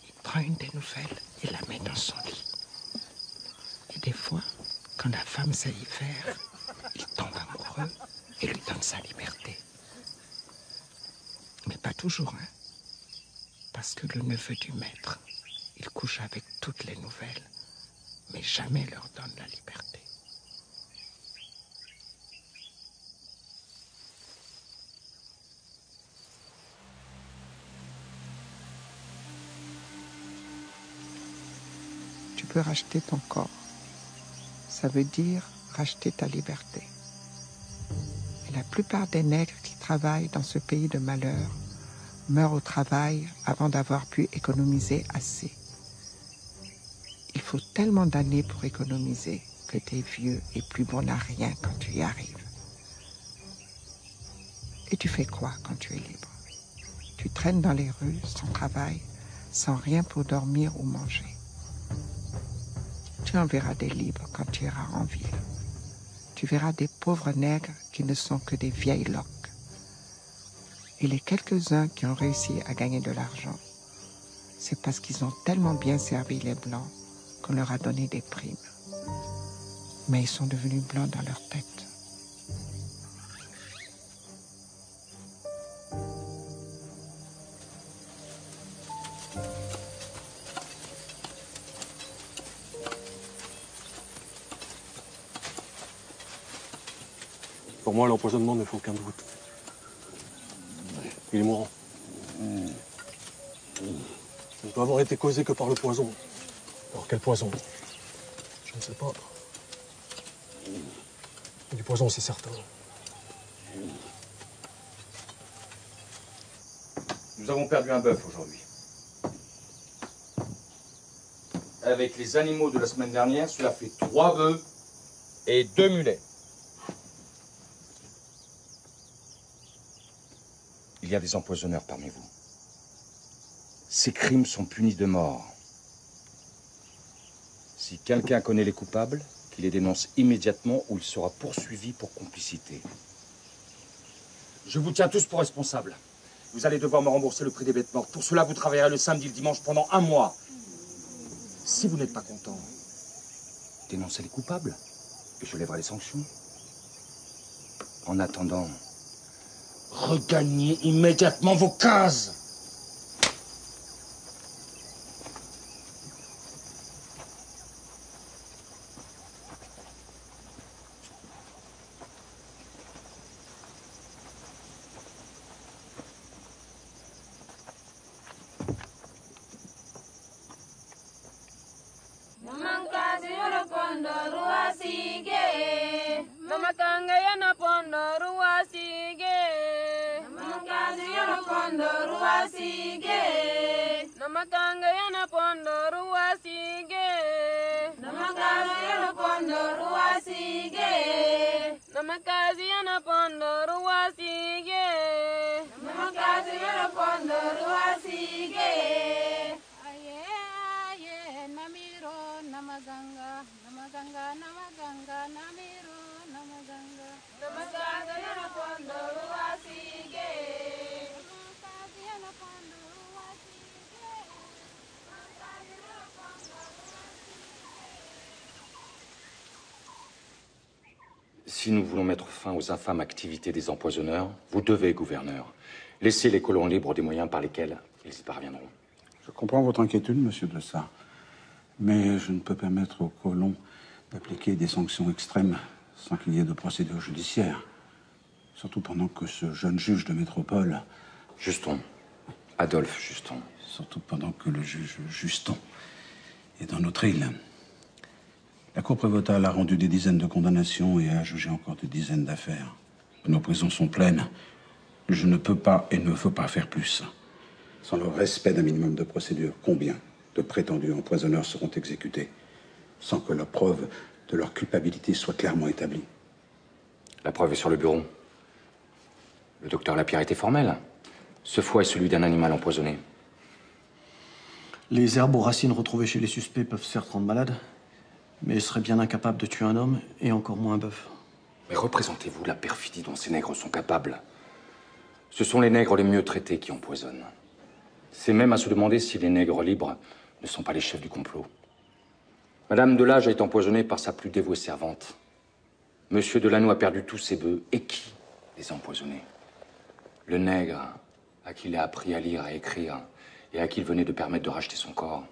Il prend une des nouvelles et la met dans son lit. Et des fois, quand la femme sait y faire, il tombe amoureux et lui donne sa liberté. Mais pas toujours, hein. Parce que le neveu du maître, il couche avec toutes les nouvelles, mais jamais leur donne la liberté. Tu peux racheter ton corps. Ça veut dire racheter ta liberté. Et la plupart des nègres qui travaillent dans ce pays de malheur meurent au travail avant d'avoir pu économiser assez. Il faut tellement d'années pour économiser que t'es vieux et plus bon à rien quand tu y arrives. Et tu fais quoi quand tu es libre? Tu traînes dans les rues sans travail, sans rien pour dormir ou manger. Tu en verras des libres quand tu iras en ville. Tu verras des pauvres nègres qui ne sont que des vieilles loques. Et les quelques-uns qui ont réussi à gagner de l'argent, c'est parce qu'ils ont tellement bien servi les Blancs qu'on leur a donné des primes. Mais ils sont devenus blancs dans leur tête. Pour moi, l'empoisonnement ne fait aucun doute. Il est mourant. Ça ne doit avoir été causé que par le poison. Alors quel poison? Je ne sais pas. Mais du poison, c'est certain. Nous avons perdu un bœuf aujourd'hui. Avec les animaux de la semaine dernière, cela fait 3 bœufs et 2 mulets. Il y a des empoisonneurs parmi vous. Ces crimes sont punis de mort. Si quelqu'un connaît les coupables, qu'il les dénonce immédiatement ou il sera poursuivi pour complicité. Je vous tiens tous pour responsables. Vous allez devoir me rembourser le prix des bêtes mortes. Pour cela, vous travaillerez le samedi et le dimanche pendant 1 mois. Si vous n'êtes pas content, dénoncez les coupables et je lèverai les sanctions. En attendant, regagnez immédiatement vos cases. Si nous voulons mettre fin aux infâmes activités des empoisonneurs, vous devez, gouverneur, laisser les colons libres des moyens par lesquels ils y parviendront. Je comprends votre inquiétude, monsieur Dessart. Mais je ne peux permettre aux colons d'appliquer des sanctions extrêmes sans qu'il y ait de procédure judiciaire. Surtout pendant que ce jeune juge de métropole... Juston. Adolphe Juston. Surtout pendant que le juge Juston est dans notre île. La Cour prévôtale a rendu des dizaines de condamnations et a jugé encore des dizaines d'affaires. Nos prisons sont pleines. Je ne peux pas et ne veux pas faire plus. Sans le respect d'un minimum de procédure, combien de prétendus empoisonneurs seront exécutés sans que la preuve de leur culpabilité soit clairement établie? La preuve est sur le bureau. Le docteur Lapierre était formel. Ce foie est celui d'un animal empoisonné. Les herbes aux racines retrouvées chez les suspects peuvent certes rendre malade, mais ils seraient bien incapables de tuer un homme, et encore moins un bœuf. Mais représentez-vous la perfidie dont ces nègres sont capables. Ce sont les nègres les mieux traités qui empoisonnent. C'est même à se demander si les nègres libres ne sont pas les chefs du complot. Madame Delage a été empoisonnée par sa plus dévouée servante. Monsieur Delannoy a perdu tous ses bœufs. Et qui les a empoisonnés? Le nègre à qui il a appris à lire, à écrire, et à qui il venait de permettre de racheter son corps.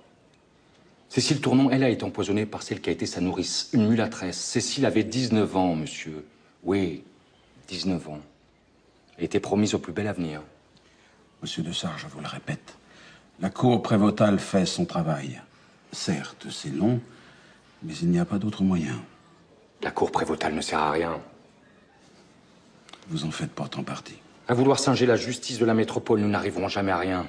Cécile Tournon, elle a été empoisonnée par celle qui a été sa nourrice, une mulâtresse. Cécile avait 19 ans, monsieur. Oui, 19 ans. Elle était promise au plus bel avenir. Monsieur de Sart, je vous le répète, la cour prévôtale fait son travail. Certes, c'est long, mais il n'y a pas d'autre moyen. La cour prévôtale ne sert à rien. Vous en faites pourtant partie. À vouloir singer la justice de la métropole, nous n'arriverons jamais à rien.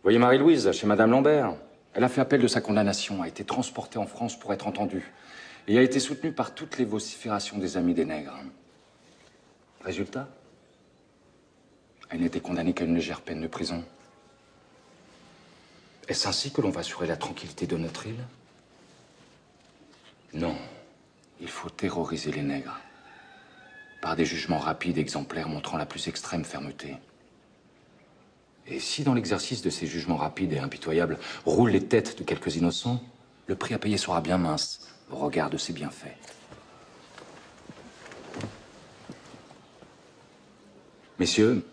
Voyez Marie-Louise, chez Madame Lambert. Elle a fait appel de sa condamnation, a été transportée en France pour être entendue, et a été soutenue par toutes les vociférations des amis des nègres. Résultat, elle n'était condamnée qu'à une légère peine de prison. Est-ce ainsi que l'on va assurer la tranquillité de notre île? Non. Il faut terroriser les nègres. Par des jugements rapides, exemplaires, montrant la plus extrême fermeté. Et si, dans l'exercice de ces jugements rapides et impitoyables, roulent les têtes de quelques innocents, le prix à payer sera bien mince au regard de ces bienfaits. Messieurs,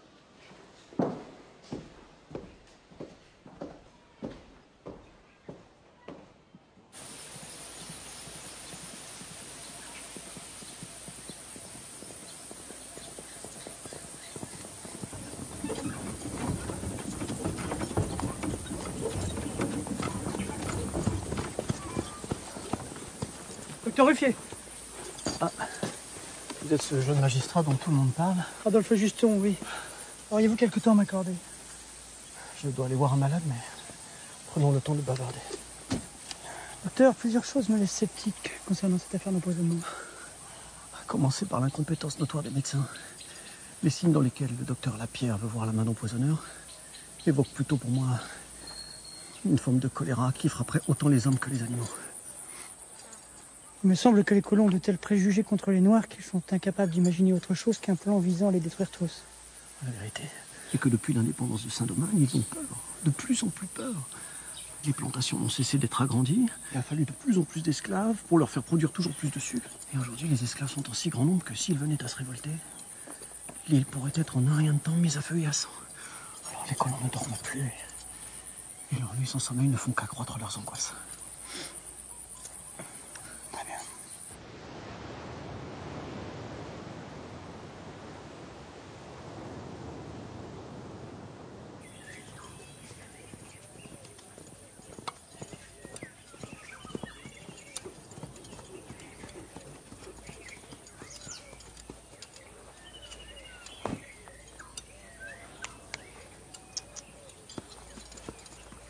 Docteur Ruffier. Ah, vous êtes ce jeune magistrat dont tout le monde parle? Adolphe Juston, oui. Auriez-vous quelque temps à m'accorder? Je dois aller voir un malade, mais prenons le temps de bavarder. Docteur, plusieurs choses me laissent sceptique concernant cette affaire d'empoisonnement. À commencer par l'incompétence notoire des médecins. Les signes dans lesquels le docteur Lapierre veut voir la main d'empoisonneur évoquent plutôt pour moi une forme de choléra qui frapperait autant les hommes que les animaux. Il me semble que les colons ont de tels préjugés contre les Noirs qu'ils sont incapables d'imaginer autre chose qu'un plan visant à les détruire tous. La vérité, c'est que depuis l'indépendance de Saint-Domingue, ils ont peur, de plus en plus peur. Les plantations n'ont cessé d'être agrandies, il a fallu de plus en plus d'esclaves pour leur faire produire toujours plus de sucre. Et aujourd'hui, les esclaves sont en si grand nombre que s'ils venaient à se révolter, l'île pourrait être en un rien de temps mise à feu et à sang. Alors les colons ne dorment plus, et leurs nuits sans sommeil ne font qu'accroître leurs angoisses.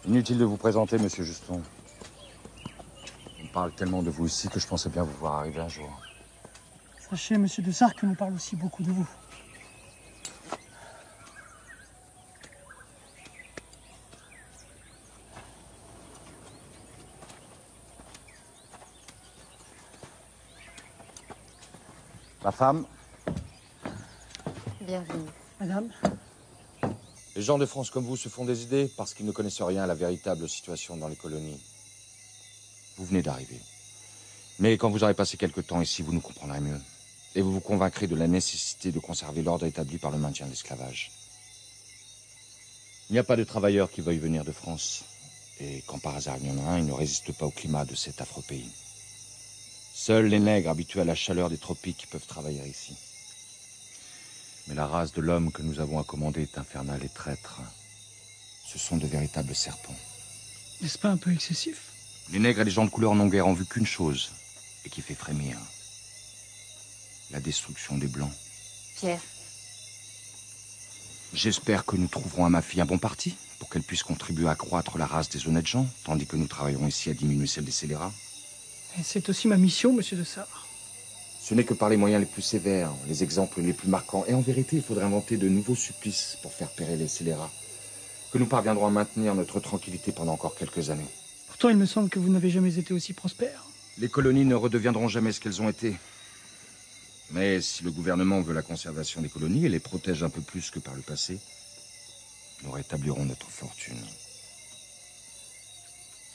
Inutile de vous présenter, monsieur Juston. On parle tellement de vous ici que je pensais bien vous voir arriver un jour. Sachez, monsieur de Sart, que l'on parle aussi beaucoup de vous. Ma femme, Bienvenue. Madame, les gens de France comme vous se font des idées parce qu'ils ne connaissent rien à la véritable situation dans les colonies. Vous venez d'arriver. Mais quand vous aurez passé quelque temps ici, vous nous comprendrez mieux. Et vous vous convaincrez de la nécessité de conserver l'ordre établi par le maintien de l'esclavage. Il n'y a pas de travailleurs qui veuillent venir de France. Et quand par hasard il y en a un, il ne résiste pas au climat de cet affreux pays. Seuls les nègres habitués à la chaleur des tropiques peuvent travailler ici. Mais la race de l'homme que nous avons à commander est infernale et traître. Ce sont de véritables serpents. n'est-ce pas un peu excessif? Les nègres et les gens de couleur n'ont guère en vue qu'une chose, et qui fait frémir. La destruction des Blancs. Pierre. J'espère que nous trouverons à ma fille un bon parti, pour qu'elle puisse contribuer à accroître la race des honnêtes gens, tandis que nous travaillerons ici à diminuer celle des scélérats. Et c'est aussi ma mission, monsieur de Sart. Ce n'est que par les moyens les plus sévères, les exemples les plus marquants. Et en vérité, il faudrait inventer de nouveaux supplices pour faire périr les scélérats. que nous parviendrons à maintenir notre tranquillité pendant encore quelques années. Pourtant, il me semble que vous n'avez jamais été aussi prospère. Les colonies ne redeviendront jamais ce qu'elles ont été. Mais si le gouvernement veut la conservation des colonies et les protège un peu plus que par le passé, nous rétablirons notre fortune.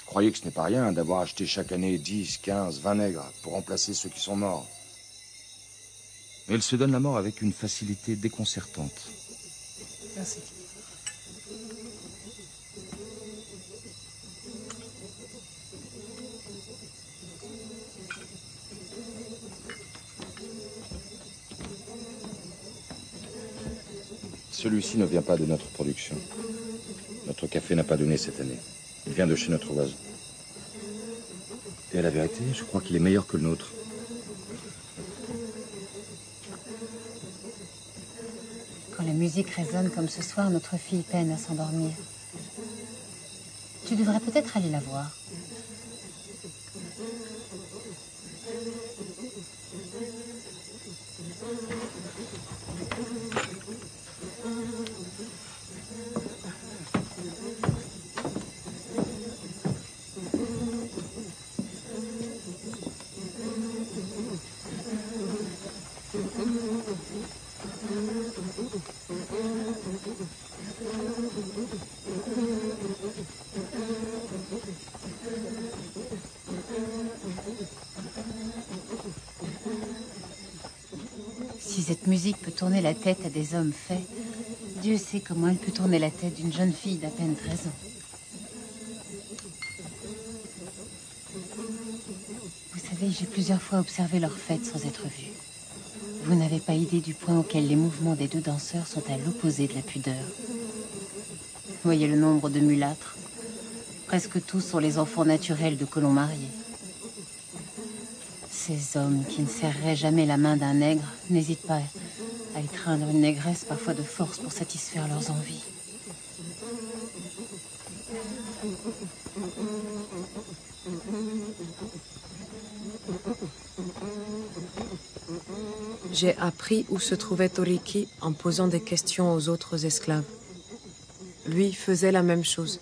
Croyez que ce n'est pas rien d'avoir acheté chaque année 10, 15, 20 nègres pour remplacer ceux qui sont morts. Mais ils se donnent la mort avec une facilité déconcertante. Merci. Celui-ci ne vient pas de notre production. Notre café n'a pas donné cette année. Il vient de chez notre voisin. Et à la vérité, je crois qu'il est meilleur que le nôtre. Quand la musique résonne comme ce soir, notre fille peine à s'endormir. Tu devrais peut-être aller la voir. Si cette musique peut tourner la tête à des hommes faits, Dieu sait comment elle peut tourner la tête d'une jeune fille d'à peine 13 ans. Vous savez, j'ai plusieurs fois observé leur fête sans être vue. Vous n'avez pas idée du point auquel les mouvements des deux danseurs sont à l'opposé de la pudeur. Voyez le nombre de mulâtres. Presque tous sont les enfants naturels de colons mariés. Ces hommes qui ne serreraient jamais la main d'un nègre n'hésitent pas à étreindre une négresse parfois de force pour satisfaire leurs envies. J'ai appris où se trouvait Toriki en posant des questions aux autres esclaves. Lui faisait la même chose.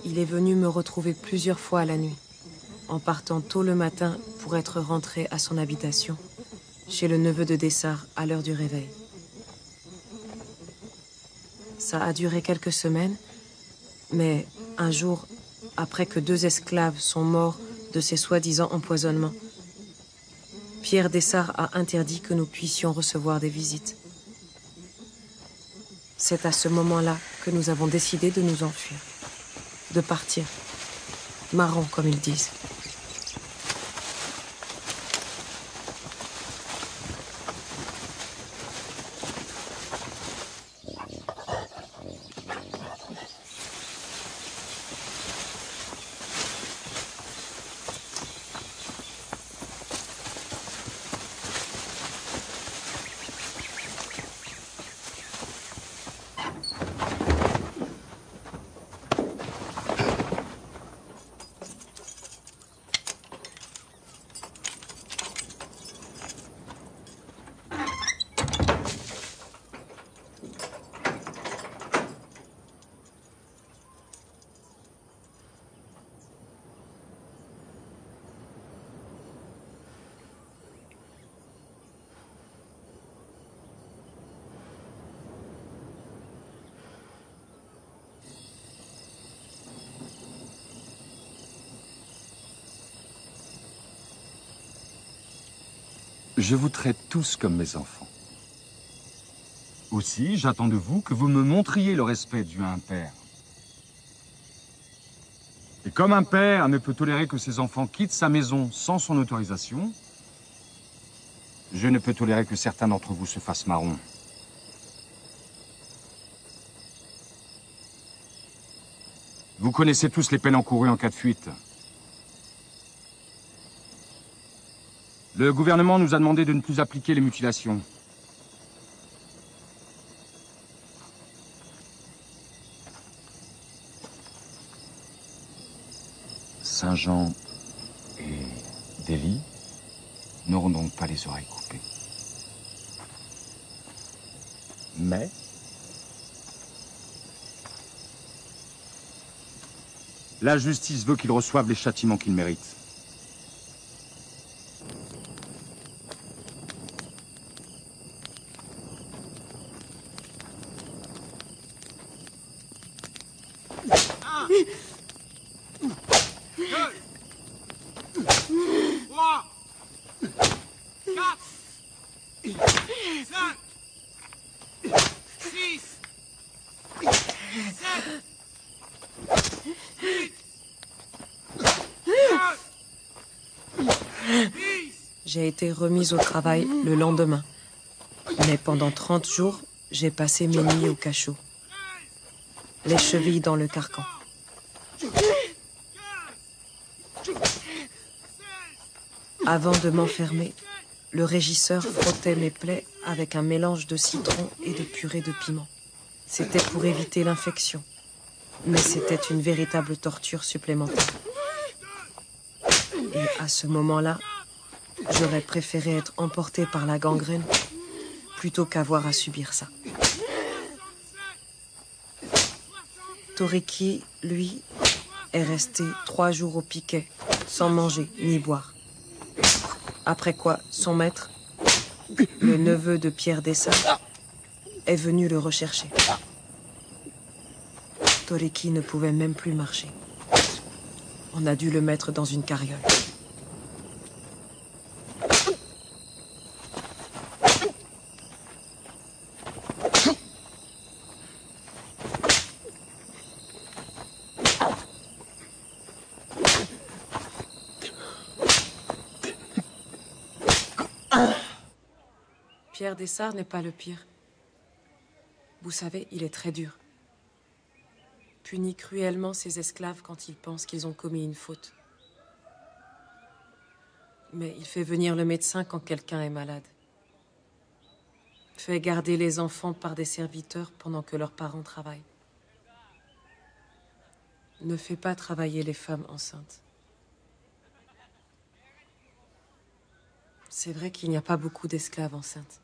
Il est venu me retrouver plusieurs fois à la nuit, en partant tôt le matin pour être rentré à son habitation, chez le neveu de Dessart à l'heure du réveil. Ça a duré quelques semaines, mais un jour, après que 2 esclaves sont morts de ces soi-disant empoisonnements, Pierre Dessart a interdit que nous puissions recevoir des visites. C'est à ce moment-là que nous avons décidé de nous enfuir, de partir, marrons comme ils disent. Je vous traite tous comme mes enfants. Aussi, j'attends de vous que vous me montriez le respect dû à un père. Et comme un père ne peut tolérer que ses enfants quittent sa maison sans son autorisation, je ne peux tolérer que certains d'entre vous se fassent marron. Vous connaissez tous les peines encourues en cas de fuite. Le gouvernement nous a demandé de ne plus appliquer les mutilations. Saint-Jean et Delhi n'auront donc pas les oreilles coupées. Mais La justice veut qu'ils reçoivent les châtiments qu'ils méritent. J'ai été remise au travail le lendemain. Mais pendant 30 jours, j'ai passé mes nuits au cachot. Les chevilles dans le carcan. Avant de m'enfermer, le régisseur frottait mes plaies avec un mélange de citron et de purée de piment. C'était pour éviter l'infection. Mais c'était une véritable torture supplémentaire. Et à ce moment-là, j'aurais préféré être emporté par la gangrène plutôt qu'avoir à subir ça. Toriki, lui, est resté 3 jours au piquet, sans manger ni boire. Après quoi, son maître, le neveu de Pierre Dessart, est venu le rechercher. Toriki ne pouvait même plus marcher. On a dû le mettre dans une carriole. Pierre Dessart n'est pas le pire. Vous savez, il est très dur. Punit cruellement ses esclaves quand ils pensent qu'ils ont commis une faute. Mais il fait venir le médecin quand quelqu'un est malade. Fait garder les enfants par des serviteurs pendant que leurs parents travaillent. Ne fait pas travailler les femmes enceintes. C'est vrai qu'il n'y a pas beaucoup d'esclaves enceintes.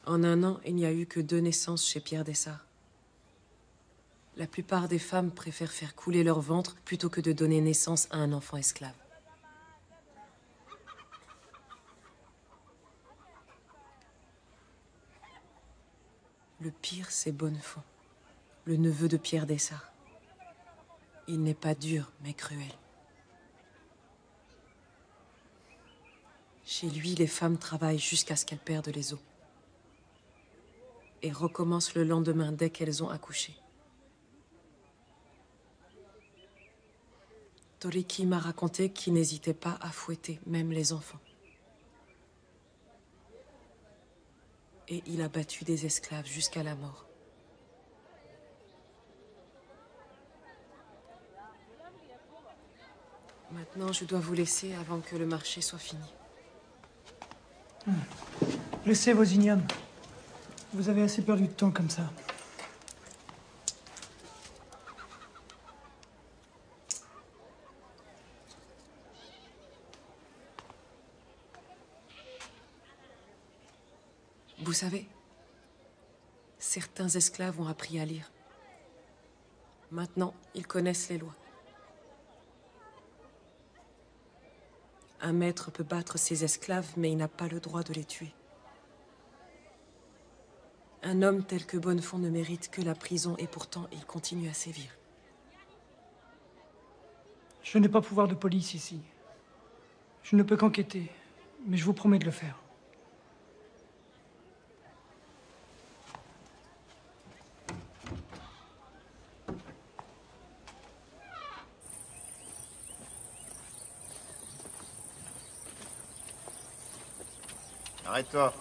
En 1 an, il n'y a eu que 2 naissances chez Pierre Dessart. La plupart des femmes préfèrent faire couler leur ventre plutôt que de donner naissance à un enfant esclave. Le pire, c'est Bonnefond, le neveu de Pierre Dessart. Il n'est pas dur, mais cruel. Chez lui, les femmes travaillent jusqu'à ce qu'elles perdent les os. Et recommencent le lendemain dès qu'elles ont accouché. Toriki m'a raconté qu'il n'hésitait pas à fouetter même les enfants. Et il a battu des esclaves jusqu'à la mort. Maintenant, je dois vous laisser avant que le marché soit fini. Laissez vos ignommes. Vous avez assez perdu de temps comme ça. Vous savez, certains esclaves ont appris à lire. Maintenant, ils connaissent les lois. Un maître peut battre ses esclaves, mais il n'a pas le droit de les tuer. Un homme tel que Bonnefond ne mérite que la prison et pourtant il continue à sévir. Je n'ai pas pouvoir de police ici. Je ne peux qu'enquêter, mais je vous promets de le faire. Arrête-toi.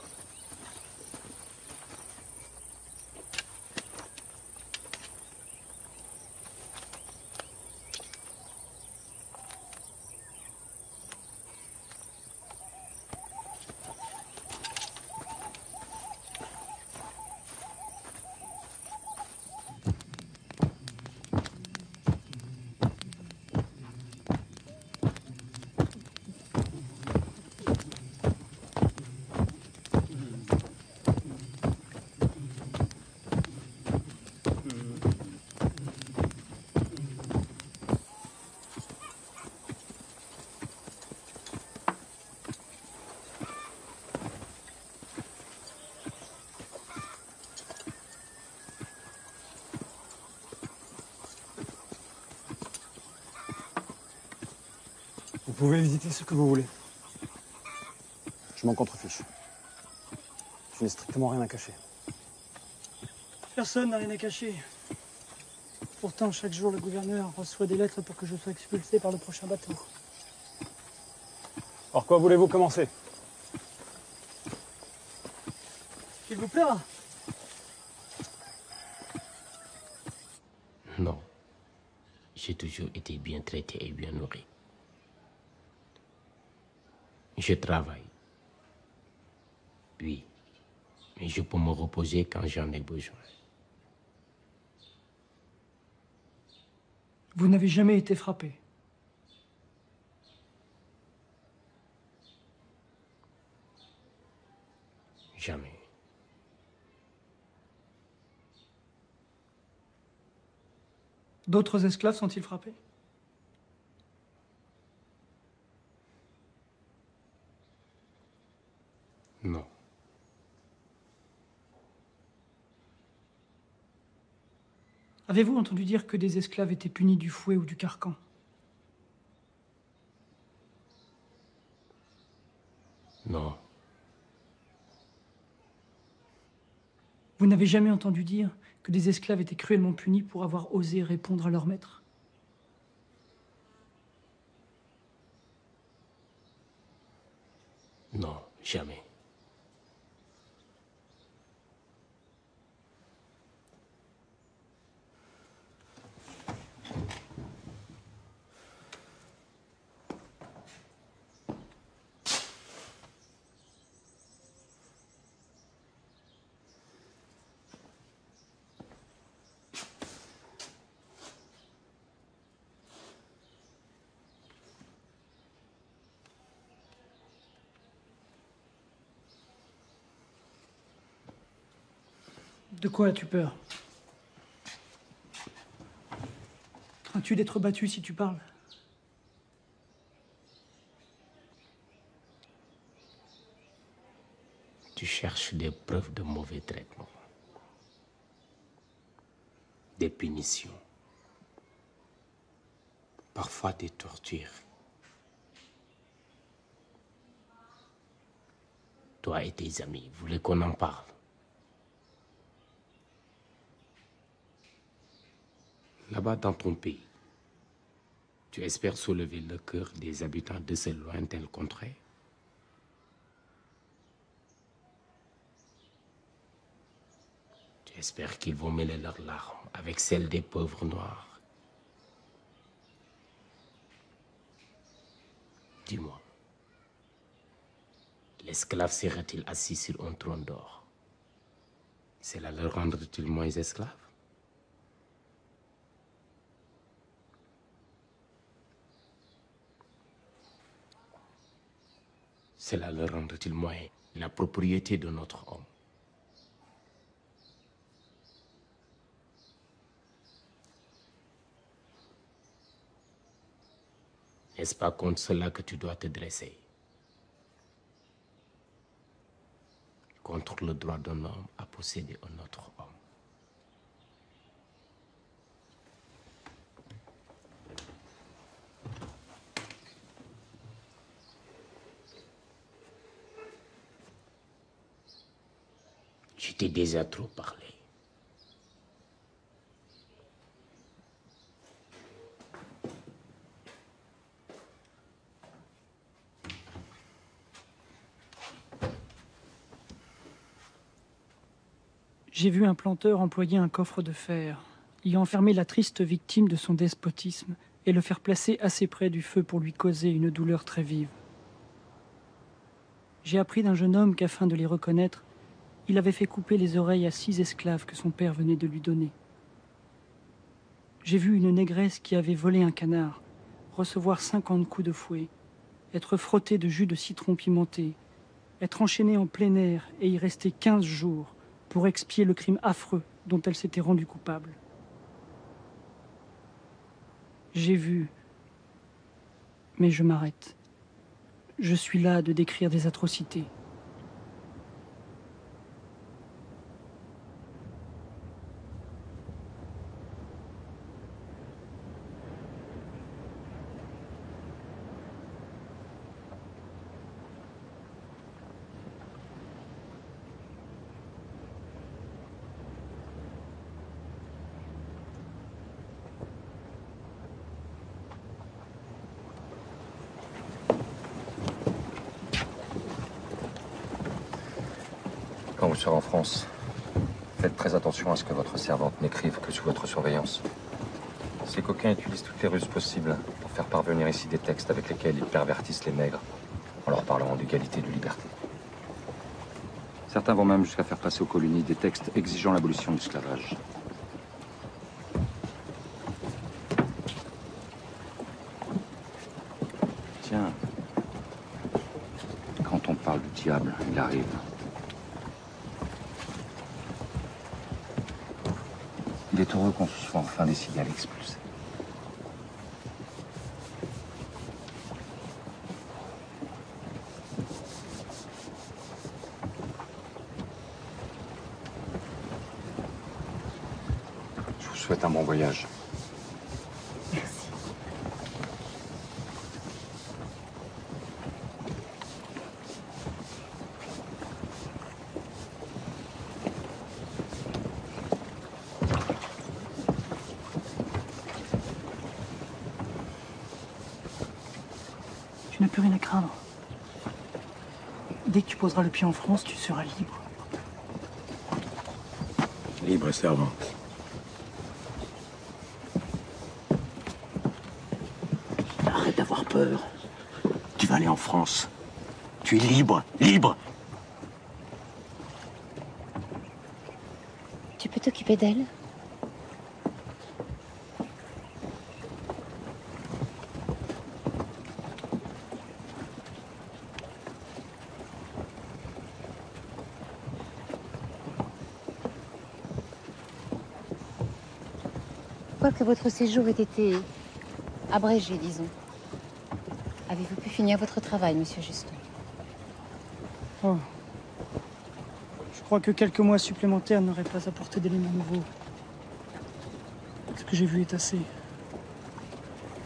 pouvez visiter ce que vous voulez. Je m'en contrefiche. Je n'ai strictement rien à cacher. Personne n'a rien à cacher. Pourtant, chaque jour, le gouverneur reçoit des lettres pour que je sois expulsé par le prochain bateau. Par quoi voulez-vous commencer? Qu'il vous plaira. Non. J'ai toujours été bien traité et bien nourri. Je travaille. Oui. Mais je peux me reposer quand j'en ai besoin. Vous n'avez jamais été frappé. Jamais. D'autres esclaves sont-ils frappés? Non. Avez-vous entendu dire que des esclaves étaient punis du fouet ou du carcan? Non. Vous n'avez jamais entendu dire que des esclaves étaient cruellement punis pour avoir osé répondre à leur maître? Non, jamais. De quoi as-tu peur? Crains-tu d'être battu si tu parles? Tu cherches des preuves de mauvais traitement. Des punitions. Parfois des tortures. Toi et tes amis voulez qu'on en parle. Là-bas dans ton pays, tu espères soulever le cœur des habitants de ces lointaines contrées? Tu espères qu'ils vont mêler leurs larmes avec celles des pauvres noirs? Dis-moi, l'esclave serait-il assis sur un trône d'or? Cela le rendrait-il moins esclave? Cela le rendrait-il moins la propriété de notre homme? N'est-ce pas contre cela que tu dois te dresser? Contre le droit d'un homme à posséder un autre homme. Je t'ai déjà trop parlé. J'ai vu un planteur employer un coffre de fer, y enfermer la triste victime de son despotisme et le faire placer assez près du feu pour lui causer une douleur très vive. J'ai appris d'un jeune homme qu'afin de les reconnaître, il avait fait couper les oreilles à 6 esclaves que son père venait de lui donner. J'ai vu une négresse qui avait volé un canard recevoir 50 coups de fouet, être frottée de jus de citron pimenté, être enchaînée en plein air et y rester 15 jours pour expier le crime affreux dont elle s'était rendue coupable. J'ai vu, mais je m'arrête. Je suis là de décrire des atrocités. vous serez en France, faites très attention à ce que votre servante n'écrive que sous votre surveillance. Ces coquins utilisent toutes les ruses possibles pour faire parvenir ici des textes avec lesquels ils pervertissent les nègres en leur parlant d'égalité et de liberté. Certains vont même jusqu'à faire passer aux colonies des textes exigeant l'abolition de l'esclavage. Tiens, quand on parle du diable, il arrive. Il est heureux qu'on se soit enfin décidé à l'expulser. Je vous souhaite un bon voyage. Merci. Tu n'as plus rien à craindre. Dès que tu poseras le pied en France, tu seras libre. Libre et servante. Arrête d'avoir peur. Tu vas aller en France. Tu es libre, libre. Tu peux t'occuper d'elle? Que votre séjour ait été abrégé, disons. Avez-vous pu finir votre travail, monsieur Juston? Oh. Je crois que quelques mois supplémentaires n'auraient pas apporté d'éléments nouveaux. Ce que j'ai vu est assez.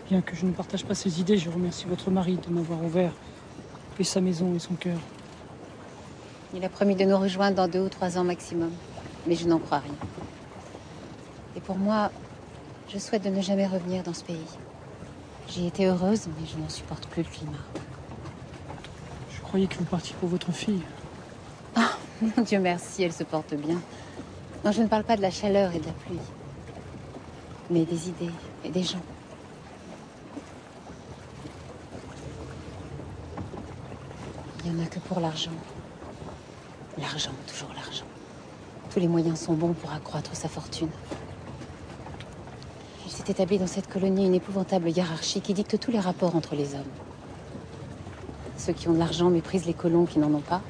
Bien que je ne partage pas ses idées, je remercie votre mari de m'avoir ouvert et sa maison et son cœur. Il a promis de nous rejoindre dans 2 ou 3 ans maximum, mais je n'en crois rien. Et pour moi, je souhaite de ne jamais revenir dans ce pays. J'y étais heureuse, mais je n'en supporte plus le climat. Je croyais que vous partiez pour votre fille. Ah, mon Dieu merci, elle se porte bien. Non, je ne parle pas de la chaleur et de la pluie, mais des idées et des gens. Il n'y en a que pour l'argent. L'argent, toujours l'argent. Tous les moyens sont bons pour accroître sa fortune. Il s'est établi dans cette colonie une épouvantable hiérarchie qui dicte tous les rapports entre les hommes. Ceux qui ont de l'argent méprisent les colons qui n'en ont pas.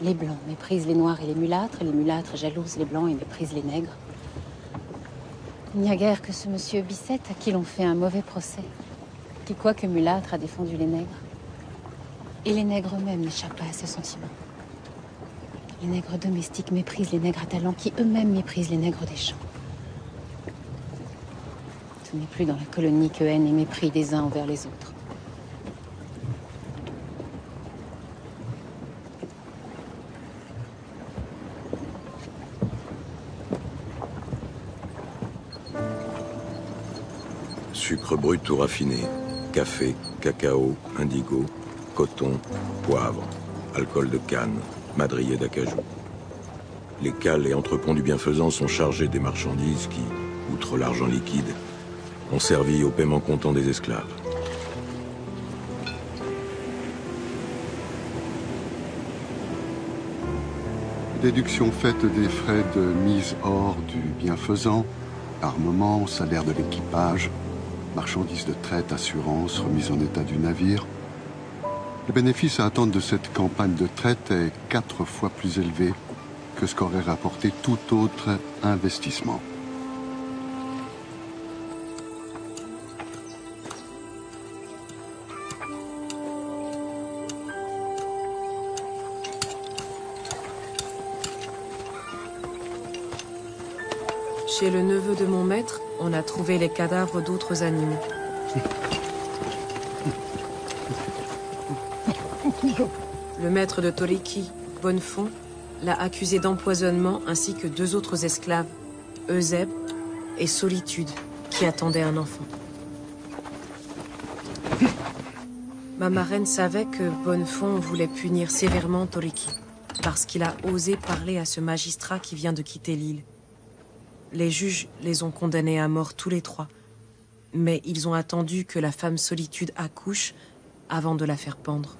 Les blancs méprisent les noirs et les mulâtres jalousent les blancs et méprisent les nègres. Il n'y a guère que ce monsieur Bicette à qui l'on fait un mauvais procès, qui, quoique mulâtre, a défendu les nègres. Et les nègres eux-mêmes n'échappent pas à ce sentiment. Les nègres domestiques méprisent les nègres à talent qui eux-mêmes méprisent les nègres des champs. Ce n'est plus dans la colonie que haine et mépris des uns envers les autres. Sucre brut ou raffiné, café, cacao, indigo, coton, poivre, alcool de canne, madrier d'acajou. Les cales et entreponts du bienfaisant sont chargés des marchandises qui, outre l'argent liquide, ont servi au paiement comptant des esclaves. Déduction faite des frais de mise hors du bienfaisant, armement, salaire de l'équipage, marchandises de traite, assurance, remise en état du navire. Le bénéfice à attendre de cette campagne de traite est 4 fois plus élevé que ce qu'aurait rapporté tout autre investissement. Chez le neveu de mon maître, on a trouvé les cadavres d'autres animaux. Le maître de Toriki, Bonnefond, l'a accusé d'empoisonnement ainsi que 2 autres esclaves, Eusèbe et Solitude, qui attendaient un enfant. Ma marraine savait que Bonnefond voulait punir sévèrement Toriki. parce qu'il a osé parler à ce magistrat qui vient de quitter l'île. Les juges les ont condamnés à mort tous les trois, mais ils ont attendu que la femme Solitude accouche avant de la faire pendre.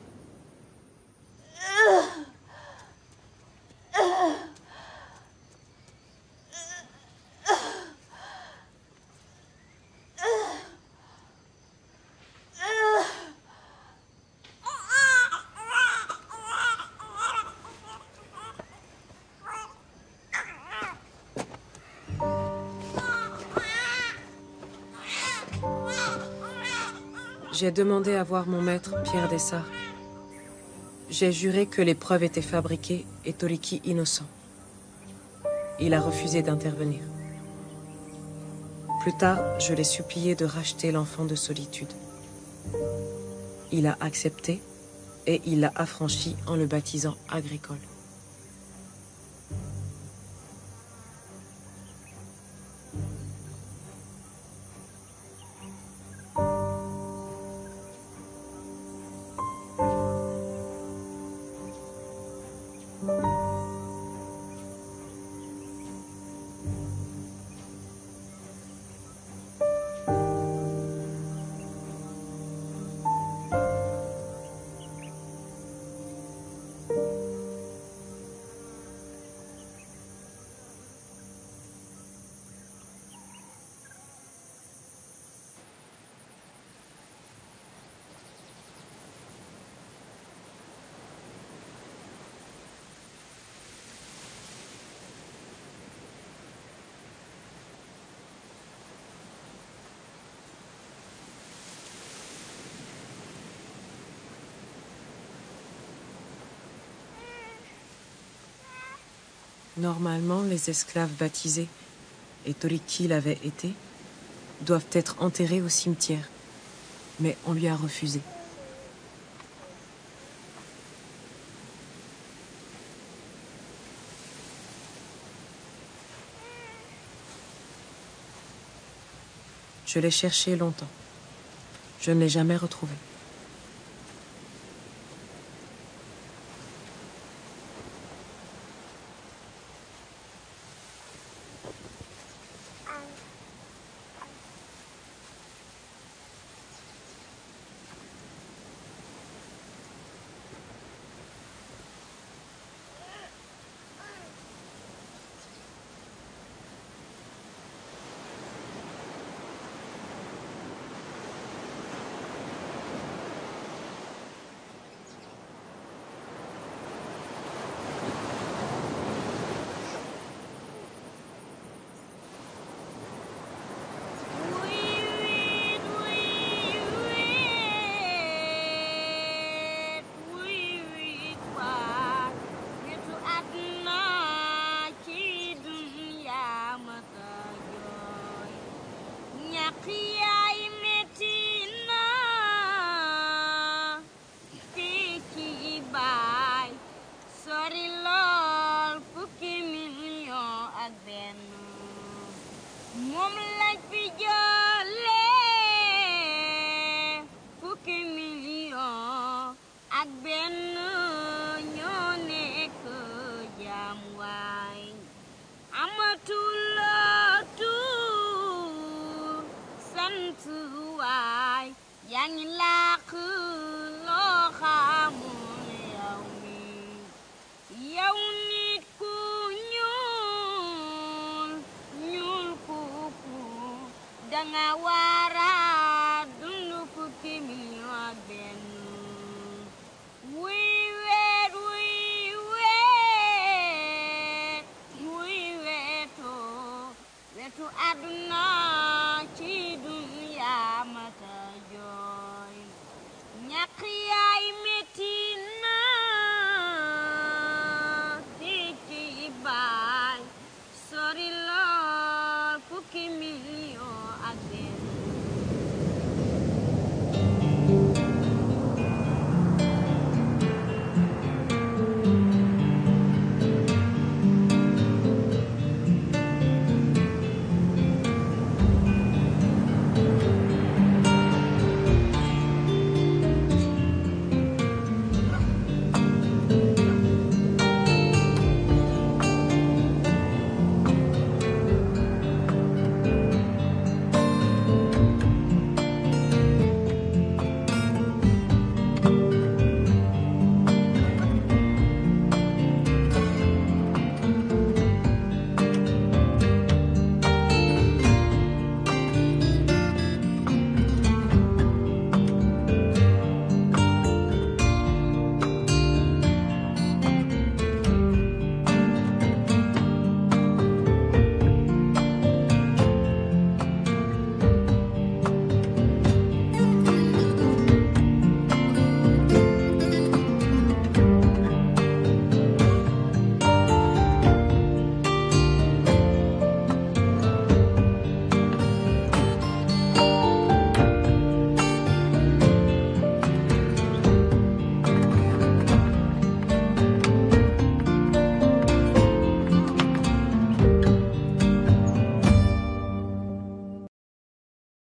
J'ai demandé à voir mon maître, Pierre Dessart. J'ai juré que les preuves étaient fabriquées et Toriki innocent. Il a refusé d'intervenir. Plus tard, je l'ai supplié de racheter l'enfant de Solitude. Il a accepté et il l'a affranchi en le baptisant Agricole. Normalement, les esclaves baptisés, et Toriki l'avait été, doivent être enterrés au cimetière. Mais on lui a refusé. Je l'ai cherché longtemps. Je ne l'ai jamais retrouvé. Aduna